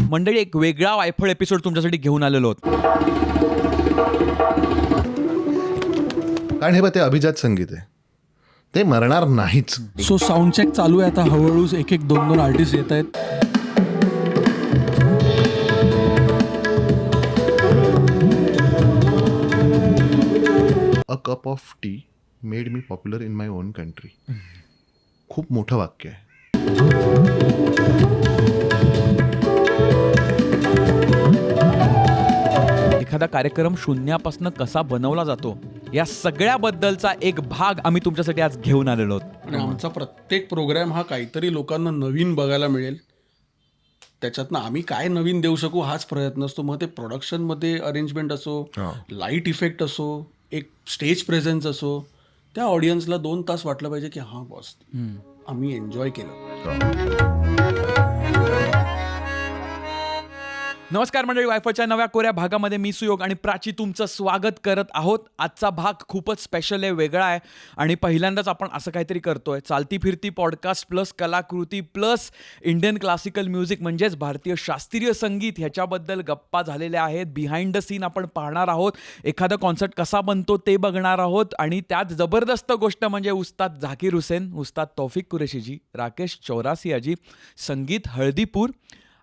मंडळी, एक वेगळा वायफळ एपिसोड तुमच्यासाठी घेऊन आलेलो आहोत. कारण हे ते अभिजात संगीत आहे, ते मरणार नाहीच. सो साऊंड चेक चालू आहे आता. हळूहळू एक एक दोन दोन आर्टिस्ट येत आहेत. A cup of T made me popular in my on country. खूप मोठं वाक्य आहे. एखादा कार्यक्रम शून्यापासून कसा बनवला जातो या सगळ्याबद्दलचा एक भाग आम्ही तुमच्यासाठी आज घेऊन आलेलो आहोत. आणि आमचा प्रत्येक प्रोग्राम हा काहीतरी लोकांना नवीन बघायला मिळेल. त्याच्यातनं आम्ही काय नवीन देऊ शकू हाच प्रयत्न असतो. मग ते प्रोडक्शनमध्ये अरेंजमेंट असो, लाईट इफेक्ट असो, एक स्टेज प्रेझेन्स असो, त्या ऑडियन्सला 2 तास वाटलं पाहिजे की हां बॉस आम्ही एन्जॉय केलं. नमस्कार मंडळी, वायफळच्या नव्या कोऱ्या भागामध्ये मी सुयोग आणि प्राची तुमचं स्वागत करत आहोत. आजचा भाग खूपच स्पेशल आहे, वेगळा आहे आणि पहिल्यांदाच आपण असं काहीतरी करतोय. चालती फिरती पॉडकास्ट प्लस कलाकृती प्लस इंडियन क्लासिकल म्युझिक म्हणजेच भारतीय शास्त्रीय संगीत ह्याच्याबद्दल गप्पा झालेल्या आहेत. बिहाइंड द सीन आपण पाहणार आहोत. एखादा कॉन्सर्ट कसा बनतो ते बघणार आहोत. आणि त्यात जबरदस्त गोष्ट म्हणजे उस्ताद झाकीर हुसेन, उस्ताद तौफिक कुरेशीजी, राकेश चौरासियाजी, संगीत हळदीपूर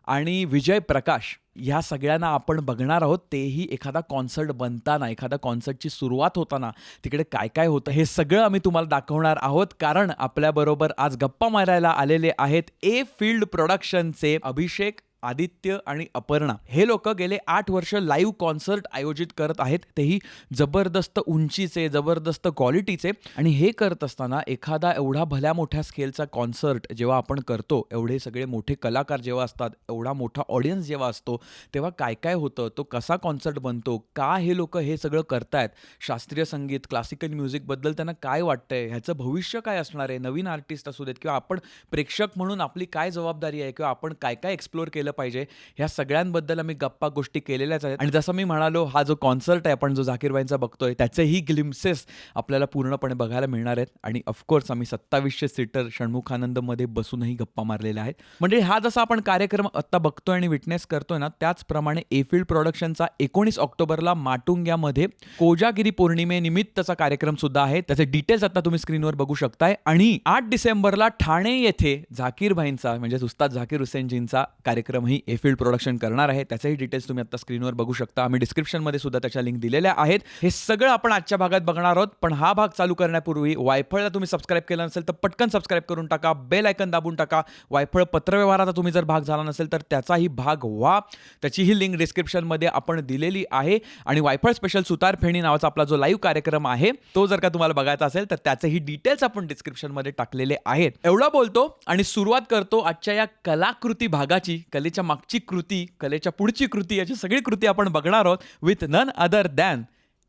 आणि विजय प्रकाश ह्या सगळ्यांना आपण बघणार आहोत. तेही एखादा कॉन्सर्ट बनताना, एखादा कॉन्सर्टची सुरुवात होताना तिकडे काय काय होतं हे सगळं आम्ही तुम्हाला दाखवणार आहोत. कारण आपल्याबरोबर आज गप्पा मारायला आलेले आहेत ए फील्ड प्रोडक्शनचे अभिषेक, आदित्य आणि अपर्णा. हे लोक गेले 8 वर्ष लाईव्ह कॉन्सर्ट आयोजित करत आहेत, तेही जबरदस्त उंचीचे, जबरदस्त क्वालिटीचे. आणि हे करत असताना एखादा एवढा भल्या मोठ्या स्केलचा कॉन्सर्ट जेव्हा आपण करतो, एवढे सगळे मोठे कलाकार जेव्हा असतात, एवढा मोठा ऑडियन्स जेव्हा असतो, तेव्हा काय काय होतं, तो कसा कॉन्सर्ट बनतो, का हे लोक हे सगळं करतायत, शास्त्रीय संगीत, क्लासिकल म्युझिकबद्दल त्यांना काय वाटतंय, ह्याचं भविष्य काय असणार आहे, नवीन आर्टिस्ट असू देत किंवा आपण प्रेक्षक म्हणून आपली काय जबाबदारी आहे किंवा आपण काय काय एक्सप्लोर केलं पाहिजे, ह्या सगळ्यांबद्दल आम्ही गप्पा गोष्टी केलेल्याच आहेत. आणि जसं मी म्हणालो, हा जो कॉन्सर्ट आहे आपण जो झाकीरबाईंचा बघतोय, त्याचेही ग्लिम्सेस आपल्याला पूर्णपणे बघायला मिळणार आहेत. आणि ऑफकोर्स आम्ही 2700 सीटर षण्मुखानंदमध्ये बसूनही गप्पा मारलेल्या आहेत. म्हणजे हा जसा आपण कार्यक्रम आत्ता बघतोय आणि विटनेस करतोय ना, त्याचप्रमाणे ए फील्ड प्रोडक्शनचा 19 ऑक्टोबरला माटुंग्यामध्ये कोजागिरी पौर्णिमेनिमित्तचा कार्यक्रम सुद्धा आहे. त्याचे डिटेल्स आता तुम्ही स्क्रीनवर बघू शकताय. आणि 8 डिसेंबरला ठाणे येथे झाकीरबाईंचा म्हणजेच उस्ताद झाकीर हुसेनजींचा कार्यक्रम ही ए फील्ड प्रोडक्शन करणार आहे. त्याचेही डिटेल्स तुम्ही आता स्क्रीनवर बघू शकता. आम्ही डिस्क्रिप्शनमध्ये सुद्धा त्याच्या लिंक दिलेल्या आहेत. हे सगळं आपण आजच्या भागात बघणार आहोत. पण हा भाग चालू करण्यापूर्वी वायफळला तुम्ही सबस्क्राईब केलं नसेल तर पटकन सबस्क्राईब करून टाका, बेल आयकन दाबून टाका. वायफळ पत्रव्यवहाराचा तुम्ही जर भाग झाला नसेल तर त्याचाही भाग व्हा. त्याचीही लिंक डिस्क्रिप्शनमध्ये आपण दिलेली आहे. आणि वायफळ स्पेशल सुतार फेणी नावाचा आपला जो लाईव्ह कार्यक्रम आहे, तो जर का तुम्हाला बघायचा असेल तर त्याचेही डिटेल्स आपण डिस्क्रिप्शनमध्ये टाकलेले आहेत. एवढा बोलतो आणि सुरुवात करतो आजच्या या कलाकृती भागाची. कलेच्या मागची कृती, कलेच्या पुढची कृती, याची सगळी कृती आपण बघणार आहोत with none other than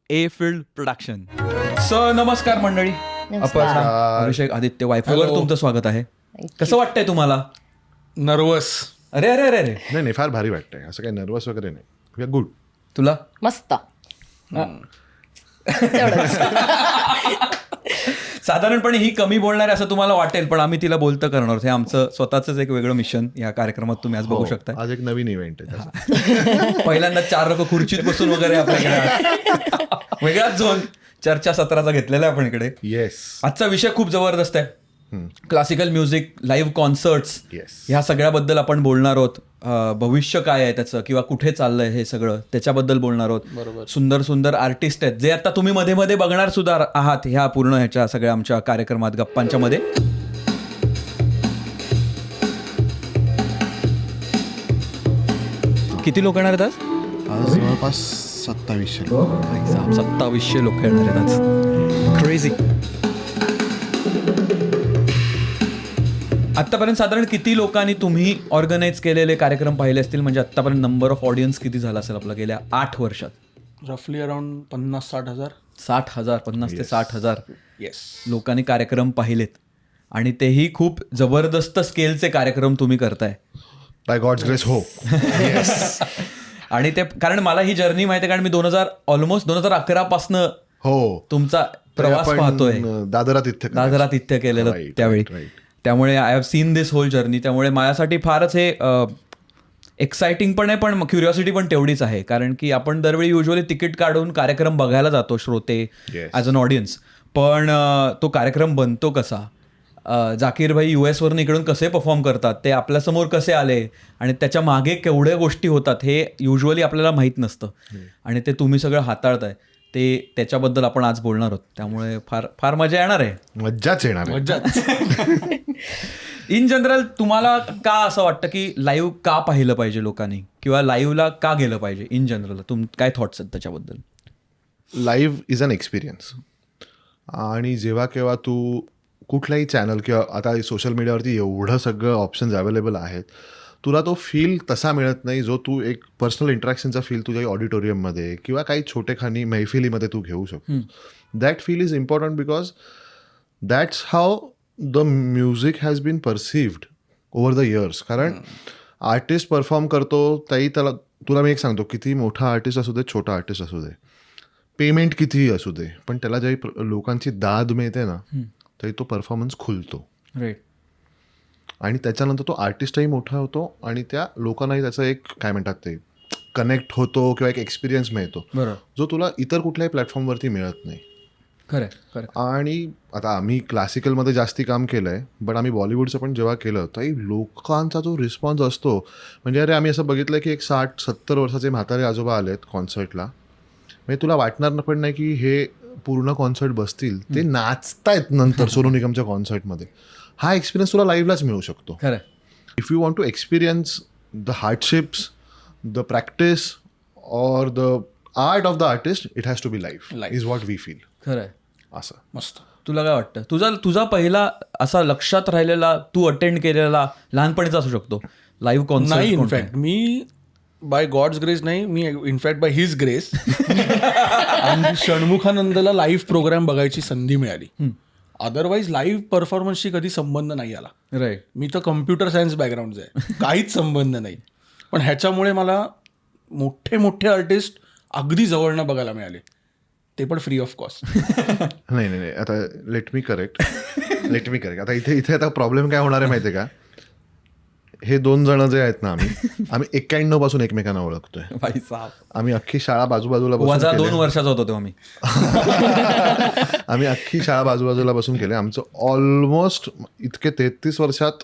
Afield production. नमस्कार मंडळी. अपर्णा, अभिषेक, आदित्य, वायफळवर तुमचं स्वागत आहे. कसं वाटतंय तुम्हाला? नर्वस. अरे अरे अरे अरे नाही, फार भारी वाटतंय. असं काही नर्वस वगैरे नाही. We are good. तुला? मस्त. साधारणपणे ही कमी बोलणार असं तुम्हाला वाटेल, पण आम्ही तिला बोलतं करणार आहोत. हे आमचं स्वतःच एक वेगळं मिशन या कार्यक्रमात तुम्ही आज बघू शकता. आज एक नवीन इव्हेंट आहे. पहिल्यांदा 4 लोक खुर्चीत बसून वगैरे आपल्याकडे वेगळाच झोन चर्चा सत्राचा घेतलेला आहे आपण इकडे. येस. आजचा विषय खूप जबरदस्त आहे. क्लासिकल म्युझिक, लाईव्ह कॉन्सर्ट्स, ह्या सगळ्याबद्दल आपण बोलणार आहोत. भविष्य काय आहे त्याचं किंवा कुठे चाललंय हे सगळं, त्याच्याबद्दल बोलणार आहोत. सुंदर सुंदर आर्टिस्ट आहेत जे आता तुम्ही मध्ये मध्ये बघणार सुद्धा आहात ह्या पूर्ण ह्याच्या सगळ्या आमच्या कार्यक्रमात, गप्पांच्या मध्ये. किती लोक येणार आहेत आज? आज जवळपास 2700 2700 लोक येणार आहेत आज. क्रेझी. आत्तापर्यंत साधारण किती लोकांनी तुम्ही ऑर्गनाईज केलेले कार्यक्रम पाहिले असतील? म्हणजे आत्तापर्यंत नंबर ऑफ ऑडियन्स किती झाला असेल आपला गेल्या 8 वर्षात? रफली अराउंड 50-60 हजार. 60,000, 50 ते 60,000 येस लोकांनी कार्यक्रम पाहिलेत. आणि तेही खूप जबरदस्त स्केलचे कार्यक्रम तुम्ही करताय. By God's grace. हो. आणि ते कारण मला ही जर्नी माहिती आहे, कारण मी 2011 पासनं हो तुमचा प्रवास पाहतोय. दादरात इथ्य केलेलं त्यावेळी. त्यामुळे I have seen this whole journey. त्यामुळे माझ्यासाठी फारच हे एक्साइटिंग पण आहे, पण क्युरिओसिटी पण तेवढीच आहे, कारण की आपण दरवेळी युजली तिकीट काढून कार्यक्रम बघायला जातो श्रोते Yes. ॲज अन ऑडियन्स, पण तो कार्यक्रम बनतो कसा, जाकीर भाई US वरून इकडून कसे परफॉर्म करतात, ते आपल्यासमोर कसे आले आणि त्याच्या मागे केवढ्या गोष्टी होतात हे युजली आपल्याला माहीत नसतं, आणि ते तुम्ही सगळं हाताळताय, ते त्याच्याबद्दल आपण आज बोलणार आहोत. त्यामुळे फार फार मजा येणार आहे. मज्जाच येणार आहे. मज्जा. इन जनरल तुम्हाला का असं वाटतं की लाईव्ह का पाहिलं पाहिजे लोकांनी, किंवा लाईव्हला का गेलं पाहिजे इन जनरल, काय थॉट्स आहेत त्याच्याबद्दल? Live is an experience. आणि जेव्हा केव्हा तू कुठलाही चॅनल किंवा आता सोशल मीडियावरती एवढं सगळं ऑप्शन्स अवेलेबल आहेत, तुला तो फील तसा मिळत नाही जो तू एक पर्सनल इंटरॅक्शनचा फील तुझ्या ऑडिटोरियममध्ये किंवा काही छोटेखानी मैफिलीमध्ये तू घेऊ शकतो. That feel is important because that's how the music has been perceived over the years. कारण आर्टिस्ट परफॉर्म करतो ताई, त्याला तुला मी एक सांगतो, किती मोठा आर्टिस्ट असू दे, छोटा आर्टिस्ट असू दे, पेमेंट कितीही असू दे, पण त्याला जेव्हा लोकांची दाद मिळते ना, तरी तो परफॉर्मन्स खुलतो. राईट. आणि त्याच्यानंतर तो आर्टिस्टही मोठा होतो आणि त्या लोकांनाही त्याचं एक काय म्हणतात ते कनेक्ट होतो किंवा एक एक्सपिरियन्स मिळतो, बरोबर. जो तुला इतर कुठल्याही प्लॅटफॉर्मवरती मिळत नाही. खरं खरं. आणि आता आम्ही क्लासिकलमध्ये जास्ती काम केलं आहे, बट आम्ही बॉलिवूडचं पण जेव्हा केलं तरी लोकांचा जो रिस्पॉन्स असतो, म्हणजे अरे आम्ही असं बघितलं की एक 60-70 वर्षाचे म्हातारे आजोबा आलेत कॉन्सर्टला, म्हणजे तुला वाटणार पण नाही की हे पूर्ण कॉन्सर्ट बसतील, ते नाचतायत नंतर सोनू निगमच्या कॉन्सर्टमध्ये. हा एक्सपिरियन्स तुला लाईव्हलाच मिळू शकतो. खरं. If you want to experience the hardships, the practice or the art of the artist, it has to be live is what we feel. खरं आहे. असं मस्त. तुला काय वाटतं, तुझा पहिला असा लक्षात राहिलेला, तू अटेंड केलेला लहानपणीचा असू शकतो लाईव्ह कॉन्सर्ट? नाही, इनफॅक्ट मी बाय गॉड्स ग्रेस नाही, मी इनफॅक्ट बाय हिज ग्रेस षण्मुखानंदला लाईव्ह प्रोग्राम बघायची संधी मिळाली. अदरवाईज लाईव्ह परफॉर्मन्सशी कधी संबंध नाही आला. राईट. मी तर कम्प्युटर सायन्स बॅकग्राऊंडचा आहे, काहीच संबंध नाही. पण ह्याच्यामुळे मला मोठे मोठे आर्टिस्ट अगदी जवळनं बघायला मिळाले, ते पण फ्री ऑफ कॉस्ट. नाही आता लेट मी करेक्ट. आता इथे आता प्रॉब्लेम काय होणार आहे माहिती आहे का, हे 2 जण जे आहेत ना, आम्ही 91 पासून एकमेकांना ओळखतोय. भाई साहब, आम्ही अख्खी शाळा बाजूबाजूला बसून वजा 2 केली. वर्षाचा होतो तेव्हा मी. आम्ही अख्खी शाळा बाजूबाजूला बसून केले. आमचं ऑलमोस्ट इतके 33 वर्षात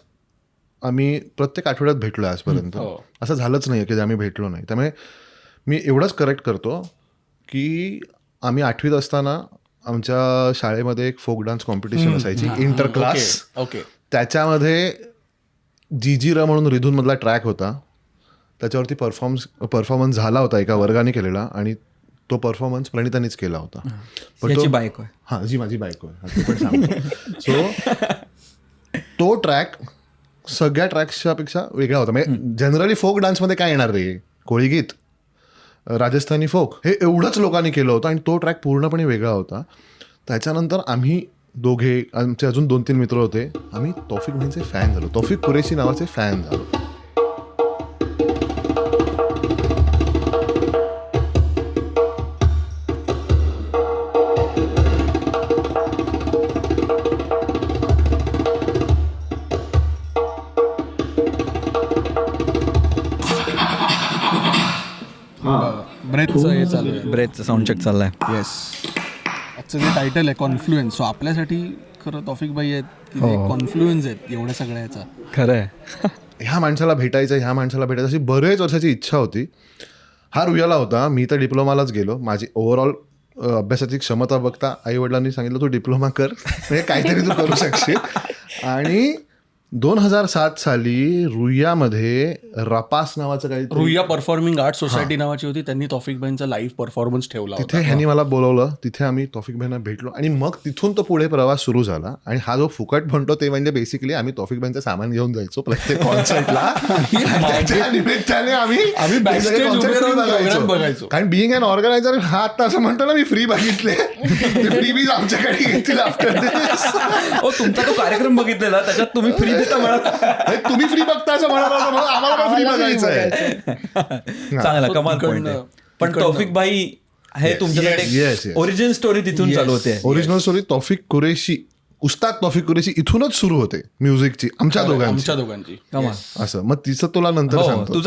आम्ही प्रत्येक आठवड्यात भेटलो आजपर्यंत. असं झालंच नाही की आम्ही भेटलो नाही. त्यामुळे मी एवढंच करेक्ट करतो की आम्ही 8वीत असताना आमच्या शाळेमध्ये एक फोक डान्स कॉम्पिटिशन असायची, इंटर क्लास. ओके. त्याच्यामध्ये जीजीरा म्हणून रिधूनमधला ट्रॅक होता, त्याच्यावरती परफॉर्मन्स झाला होता एका वर्गाने केलेला, आणि तो परफॉर्मन्स प्रणितानीच केला होता. पण याची बायको आहे. हां, जी माझी बायको आहे, ते पण सांगतो. सो तो ट्रॅक सगळ्या ट्रॅक्सच्या पेक्षा वेगळा होता. म्हणजे जनरली फोक डान्समध्ये काय येणार रे, कोळीगीत, राजस्थानी फोक, हे एवढंच लोकांनी केलं होतं, आणि तो ट्रॅक पूर्णपणे वेगळा होता. त्याच्यानंतर आम्ही दोघे, आमचे अजून 2-3 मित्र होते, आम्ही तौफिक भाईंचे फॅन झालो, तौफिक कुरेशी नावाचे फॅन झालो. ब्रेथचं हे चालू आहे. ब्रेथचा साऊंड चेक चाललाय. येस, आजचं जे टायटल आहे कॉन्फ्लुएन्स, सो आपल्यासाठी खरं तौफिक भाई आहेत की कॉन्फ्लुएन्स आहेत एवढ्या सगळ्याचा. खरं आहे. ह्या माणसाला भेटायचं अशी बरेच वर्षाची इच्छा होती. हा रुयाला होता. मी तर डिप्लोमालाच गेलो. माझी ओव्हरऑल अभ्यासाची क्षमता बघता आईवडिलांनी सांगितलं तू डिप्लोमा कर, म्हणजे काहीतरी तू करू शकशील. आणि 2007 साली रुईयामध्ये रपास नावाचं काही रुईया परफॉर्मिंग आर्ट सोसायटी नावाची होती, त्यांनी तौफिक भाईंचा लाईव्ह परफॉर्मन्स ठेवला होता. तिथे ह्यांनी मला बोलवलं, तिथे आम्ही तौफिक भाईंना भेटलो, आणि मग तिथून तो पुढे प्रवास सुरू झाला. आणि हा जो फुकट म्हणतो ते म्हणजे बेसिकली आम्ही तौफिक भाईंचं सामान घेऊन जायचो प्रत्येक कॉन्सर्टला. त्याच्या निमित्ताने आम्ही backstage concert उभे राहून बघायचो. program बघायचो. कारण बिईंग अन ऑर्गनायझर हा आता असं म्हणतो ना, मी फ्री बघितले, फ्री बीज आमच्याकडे येतील आफ्टर दिस. तुमचा तो कार्यक्रम बघितलेला, त्याच्यात तुम्ही फ्री देता म्हणा. तुम्ही फ्री बघता असं म्हणाला, आम्हाला पण फ्री बघायचं आहे. चांगला कमाल पॉइंट आहे. पण तौफिक भाई हे Yes, तुमच्यासाठी yes. ओरिजिन स्टोरी तिथून चालू होते. ओरिजिनल स्टोरी तौफिक कुरेशी उस्ताद तौफिक कुरेशी इथूनच सुरू होते म्युझिकची आमच्या दोघांची असं. मग तिचं तुला नंतर सांगतो.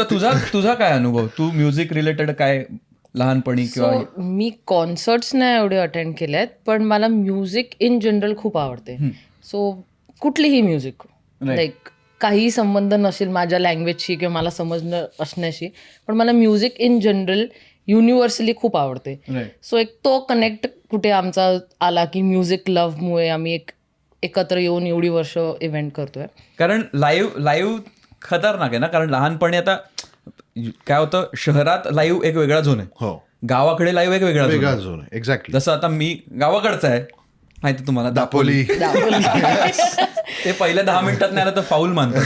तुझा काय अनुभव, तू म्युझिक रिलेटेड काय लहानपणी किंवा सो मी कॉन्सर्ट्स नाही एवढे अटेंड केले आहेत, पण मला म्युझिक इन जनरल खूप आवडते. सो कुठलीही म्युझिक, लाईक काही संबंध नसेल माझ्या लँग्वेजशी किंवा मला समजणं असण्याशी, पण मला म्युझिक इन जनरल युनिव्हर्सली खूप आवडते. सो एक तो कनेक्ट कुठे आमचा आला की म्युझिक लव्हमुळे आम्ही एकत्र येऊन एवढी वर्ष इव्हेंट करतोय. कारण लाईव्ह खतरनाक आहे ना, कारण लहानपणी आता काय होतं, शहरात लाईव्ह एक वेगळा झोन आहे, हो, गावाकडे लाईव्ह एक वेगळा वेगळा झोन आहे. एक्झॅक्टली. जसं आता मी गावाकडचा आहे, माहिती तुम्हाला, दापोली. ते पहिल्या 10 मिनिटात नाही आलं तर फाऊल मानतात.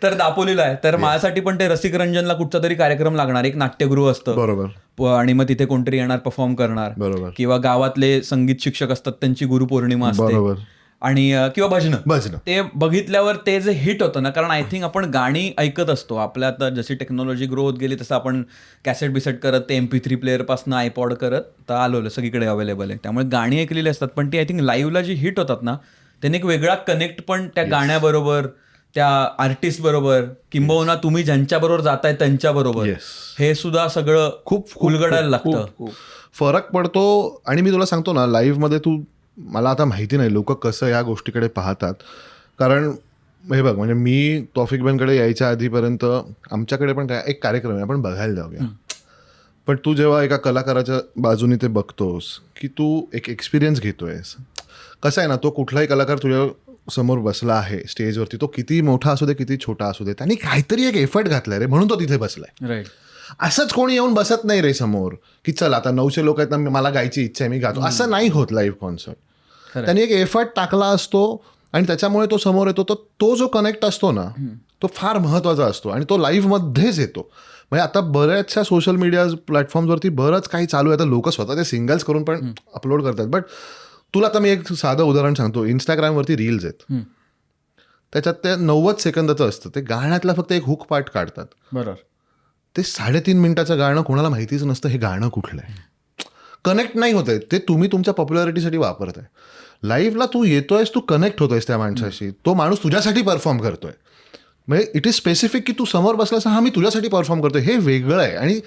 तर दापोलीला आहे, तर माझ्यासाठी पण ते रसिक रंजनला कुठचा तरी कार्यक्रम लागणार, एक नाट्यगृह असतं, बरोबर, आणि मग तिथे कोणतरी येणार परफॉर्म करणार, बरोबर, किंवा गावातले संगीत शिक्षक असतात त्यांची गुरुपौर्णिमा असते, बरोबर, आणि किंवा भजनं. ते बघितल्यावर ते जे हिट होतं ना, कारण आय थिंक आपण गाणी ऐकत असतो आपल्या, आता जशी टेक्नॉलॉजी ग्रो होत गेली तसं आपण कॅसेट बिसेट करत, ते MP3 प्लेअरपासून आयपॉड करत तर आलो सगळीकडे अवेलेबल आहे, त्यामुळे गाणी ऐकलेली असतात. पण ती आय थिंक लाईव्हला जी हिट होतात ना, त्याने एक वेगळा कनेक्ट पण त्या गाण्याबरोबर, त्या आर्टिस्ट बरोबर, किंबहुना तुम्ही ज्यांच्याबरोबर जाताय त्यांच्याबरोबर, हे सुद्धा सगळं खूप उलगडायला लागतं, फरक पडतो. आणि मी तुला सांगतो ना, लाईव्हमध्ये तू, मला आता माहिती नाही लोक कसं या गोष्टीकडे पाहतात, कारण हे बघ, म्हणजे मी तौफिक बेनकडे यायच्या आधीपर्यंत आमच्याकडे पण काय एक कार्यक्रम आहे, आपण बघायला जाऊया. पण तू जेव्हा एका कलाकाराच्या बाजूने ते बघतोस की तू एक एक्सपिरियन्स घेतोयस, कसं आहे ना, तो कुठलाही कलाकार तुझ्या समोर बसला आहे स्टेजवरती, तो किती मोठा असू दे किती छोटा असू दे, त्यांनी काहीतरी एक एफर्ट घातलाय रे, म्हणून तो तिथे बसलाय. राईट. असंच कोणी येऊन बसत नाही रे समोर की चल आता 900 लोक आहेत ना, मला गायची इच्छा आहे मी गातो, असं नाही होत लाईव्ह कॉन्सर्ट. त्यांनी एक एफर्ट टाकला असतो आणि त्याच्यामुळे तो समोर येतो. तो जो कनेक्ट असतो ना, तो फार महत्त्वाचा असतो आणि तो लाईव्हमध्येच येतो. म्हणजे आता बऱ्याचशा सोशल मीडिया प्लॅटफॉर्मवरती बरंच काही चालू आहे, आता लोक स्वतः ते सिंगल्स करून पण अपलोड करतात. बट तुला आता मी एक साधं उदाहरण सांगतो, इंस्टाग्रामवरती रील्स आहेत, त्याच्यात ते 90 सेकंदाचं असतं, ते गाण्यातला फक्त एक हुक पार्ट काढतात, बरोबर. ते 3.5 मिनिटाचं गाणं कोणाला माहितीच नसतं हे गाणं कुठलं आहे, कनेक्ट नाही होत आहे, ते तुम्ही तुमच्या पॉप्युलॅरिटीसाठी वापरताय. लाईव्हला तू येतोयस, तू कनेक्ट होतोयस त्या माणसाशी, तो माणूस तुझ्यासाठी परफॉर्म करतोय, म्हणजे इट इज स्पेसिफिक की तू समोर बसलास, हा मी तुझ्यासाठी परफॉर्म करतोय, हे वेगळं आहे. आणि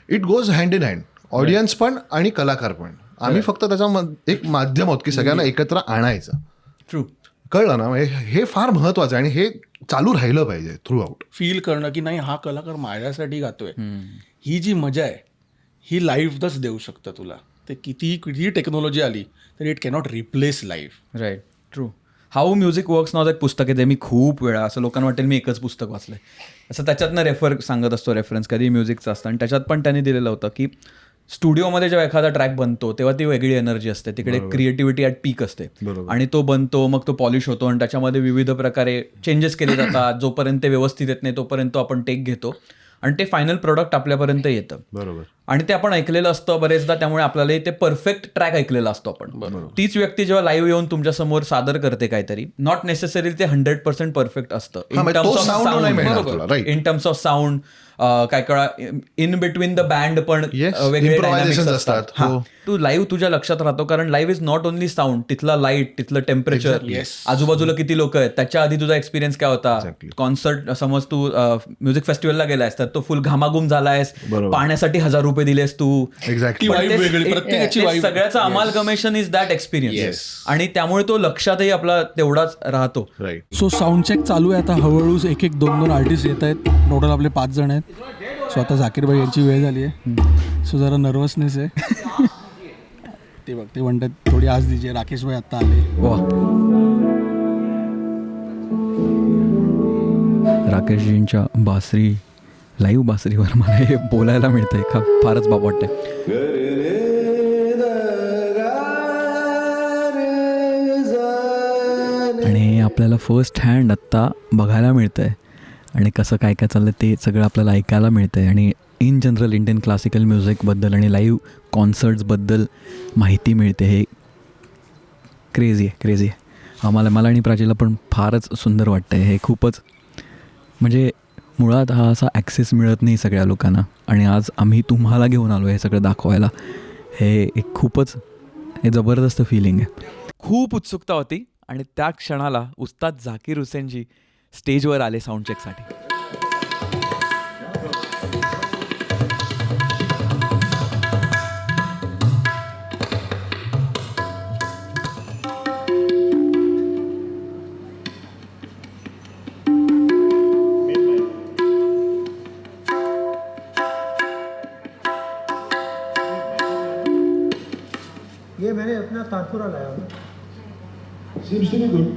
it goes hand in hand, audience पण आणि कलाकार पण. आम्ही फक्त त्याचा एक माध्यम आहोत की सगळ्यांना एकत्र आणायचं. ट्रू. कळलं ना, हे फार महत्वाचं आहे आणि हे चालू राहिलं पाहिजे थ्रू आउट. फील करणं की नाही, हा कलाकार माझ्यासाठी गातोय, ही जी मजा आहे ही लाईव्हच देऊ शकतं तुला. ते कितीही टेक्नॉलॉजी आली तरी it cannot replace live. Right. True. How music works नावाचं एक पुस्तक आहे, ते मी खूप वेळा, असं लोकांना वाटेल मी एकच पुस्तक वाचलंय, असं त्याच्यातनं सांगत असतो रेफरन्स, कधी म्युझिकचं असतं. आणि त्याच्यात पण त्यांनी दिलेलं होतं की स्टुडिओमध्ये जेव्हा एखादा ट्रॅक बनतो तेव्हा ती वेगळी एनर्जी असते, तिकडे क्रिएटिव्हिटी ॲट पीक असते, आणि तो बनतो, मग तो पॉलिश होतो आणि त्याच्यामध्ये विविध प्रकारे चेंजेस केले जातात, जोपर्यंत ते व्यवस्थित येत नाही तोपर्यंत आपण टेक घेतो आणि ते फायनल प्रोडक्ट आपल्यापर्यंत येतं. बरोबर. आणि ते आपण ऐकलेलं असतं बरेचदा, त्यामुळे आपल्याला ते परफेक्ट ट्रॅक ऐकलेला असतो आपण. तीच व्यक्ती जेव्हा लाईव्ह येऊन तुमच्या समोर सादर करते काहीतरी, नॉट नेसेसरी ते 100% परफेक्ट असतं इन टर्म्स ऑफ साऊंड. काय कळा, इन बिटवीन द बँड पण वेगळे डायनॅमिक्स असतात. तू लाईव्ह तुझ्या लक्षात राहतो, कारण live is not only sound, तिथला लाईट, तिथलं टेम्परेचर, आजूबाजूला किती लोक आहेत, त्याच्या आधी तुझा एक्सपिरियन्स काय होता. कॉन्सर्ट, समज तू म्युझिक फेस्टिवलला गेलायस तर तो फुल घामाघूम झालायस, पाण्यासाठी ₹1000 दिलेस तू. सगळ्याचं अमालगमेशन इज दॅट एक्सपिरियन्स, आणि त्यामुळे तो लक्षातही आपला तेवढाच राहतो. सो साऊंड चेक चालू आहे आता, हळूहळू एक 2 आर्टिस्ट येत आहेत, टोटल आपले 5 जण आहेत. सो आता झाकीर भाई यांची वेळ झाली आहे, सो जरा नर्वसनेस आहे. ते बघ, ते म्हणतात थोडी आज दीजिए. राकेश भाई आता आले. वा, राकेशजींच्या बासरी, लाईव्ह बासरीवर मला हे बोलायला मिळतंय का, फारच बाब वाटतंय. आणि आपल्याला फर्स्ट हँड आत्ता बघायला मिळतंय आणि कसं काय काय चाललं ते सगळं आपल्याला ऐकायला मिळतंय. आणि इन जनरल इंडियन क्लासिकल म्युझिकबद्दल आणि लाईव्ह कॉन्सर्ट्सबद्दल माहिती मिळते, हे क्रेझी आहे. मला आणि प्राचीला पण फारच सुंदर वाटतं आहे हे. खूपच, म्हणजे मुळात हा असा ॲक्सेस मिळत नाही सगळ्या लोकांना, आणि आज आम्ही तुम्हाला घेऊन आलो हे सगळं दाखवायला. हे एक खूपच हे जबरदस्त फिलिंग आहे. खूप उत्सुकता होती आणि त्या क्षणाला उस्ताद झाकीर हुसेनजी स्टेजवर आले साऊंड चेकसाठी. ये मैंने अपना तानपुरा लाया हूँ. Seems to be good.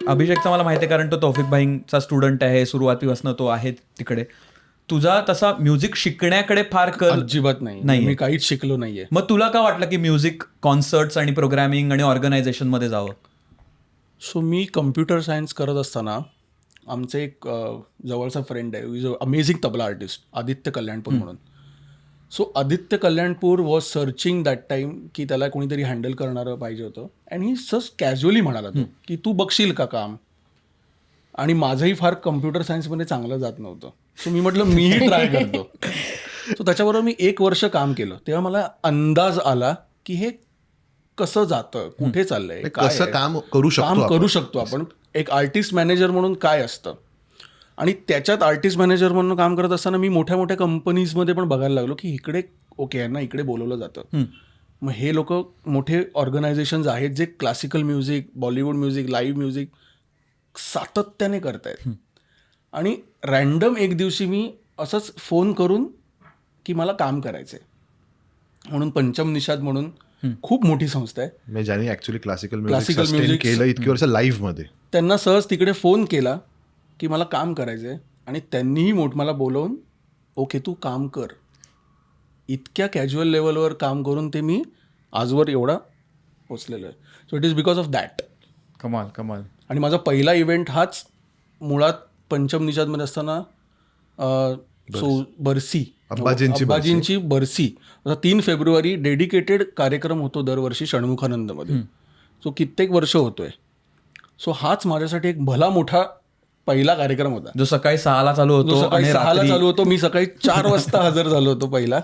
अभिषेकचा मला माहिती आहे कारण तो तौफिक भाईंचा स्टुडंट आहे, सुरुवातीपासून तो आहे तिकडे. तुझा तसा म्युझिक शिकण्याकडे फार अजिबात नाही, मी काहीच शिकलो नाहीये. मग तुला का वाटलं की म्युझिक कॉन्सर्ट्स आणि प्रोग्रॅमिंग आणि ऑर्गनायझेशन मध्ये जावं? सो मी कम्प्युटर सायन्स करत असताना आमचे एक जवळचा फ्रेंड आहे, is a amazing tabla artist, Aditya Kalyanpur म्हणून. So Aditya Kalyanpur was searching that time की त्याला कोणीतरी हँडल करणारं पाहिजे होतं. अँड ही जस्ट कॅज्युअली म्हणाला तो की तू बघशील का काम. आणि माझंही फार कम्प्युटर सायन्समध्ये चांगलं जात नव्हतं. सो मी म्हटलं मीही ट्राय करतो. सो त्याच्याबरोबर मी 1 वर्ष काम केलं. तेव्हा मला अंदाज आला की हे कसं जातं, कुठे चाललंय, कसं काम करू शकतो आपण, एक आर्टिस्ट मॅनेजर म्हणून काय असतं. आणि त्याच्यात आर्टिस्ट मॅनेजर म्हणून काम करत असताना मी मोठ्या मोठ्या कंपनीजमध्ये पण बघायला लागलो की इकडे ओके यांना इकडे बोलवलं जातं. मग हे लोक मोठे ऑर्गनायझेशन्स आहेत जे classical music, Bollywood music, live music सातत्याने करतायत. आणि रॅन्डम एक दिवशी मी असंच फोन करून की मला काम करायचंय म्हणून पंचम निषाद म्हणून खूप मोठी संस्था आहे, म्हणजे ज्यांनी ऍक्च्युली क्लासिकल म्युझिक केलं इतकी वर्ष लाईव्ह मध्ये, त्यांना सहज तिकडे फोन केला की मला काम करायचंय. आणि त्यांनीही मला बोलवून ओके तू काम कर. इतक्या कॅज्युअल लेवलवर काम करून ते मी आजवर एवढा पोचलेलो आहे. So it is because of that. कमाल कमाल. आणि माझा पहिला इव्हेंट हाच मुळात पंचम निषादमध्ये असताना बरसी, अब्बाजींची बरसी, 3 फेब्रुवारी डेडिकेटेड कार्यक्रम होतो दरवर्षी षण्मुखानंदमध्ये. सो कित्येक वर्ष होतोय. सो हाच माझ्यासाठी एक भला मोठा पहिला कार्यक्रम होता, जो सकाळी 6ला चालू होतो. सकाळी 6ला चालू होतो. मी सकाळी 4 वाजता हजर झालो होतो पहिला,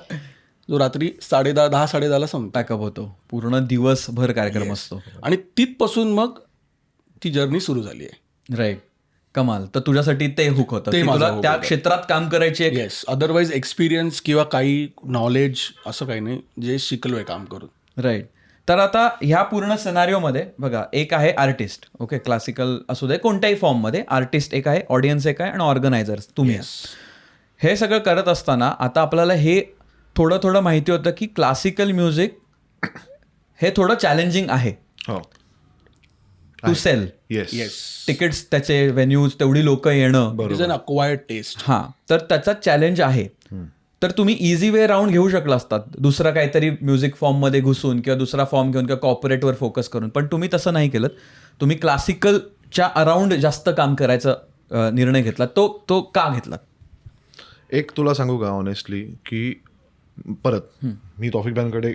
जो रात्री 10:30-10:30ला संपतो. पॅकअप होतो. पूर्ण दिवसभर कार्यक्रम असतो. आणि तिथपासून मग ती जर्नी सुरू झाली आहे. राईट. कमाल. तर तुझ्यासाठी ते हुक होतं, तुला त्या क्षेत्रात काम करायची. येस. अदरवाईज एक्सपिरियन्स किंवा काही नॉलेज असं काही नाही, जे शिकलोय काम करून. राईट. तर आता ह्या पूर्ण सिनारिओमध्ये बघा, एक आहे आर्टिस्ट, ओके, क्लासिकल असू दे कोणत्याही फॉर्ममध्ये, आर्टिस्ट एक आहे, ऑडियन्स एक आहे आणि ऑर्गनायझर्स तुम्ही. हे सगळं करत असताना आता आपल्याला हे थोडं थोडं माहिती होतं की क्लासिकल म्युझिक हे थोडं चॅलेंजिंग आहे टू सेल. येस. तिकीट्स, त्याचे व्हेन्यूज, तेवढी लोक येणं, it is an acquired taste. हां, तर त्याचा चॅलेंज आहे. तर तुम्ही इझी वे राऊंड घेऊ शकला असतात, दुसरा काहीतरी म्युझिक फॉर्ममध्ये घुसून किंवा दुसरा फॉर्म घेऊन किंवा कॉर्पोरेटवर फोकस करून. पण तुम्ही तसं नाही केलं. तुम्ही क्लासिकलच्या अराउंड जास्त काम करायचा निर्णय घेतला. तो का घेतला? एक तुला सांगू का ऑनेस्टली, की परत मी तौफिक भाईंकडे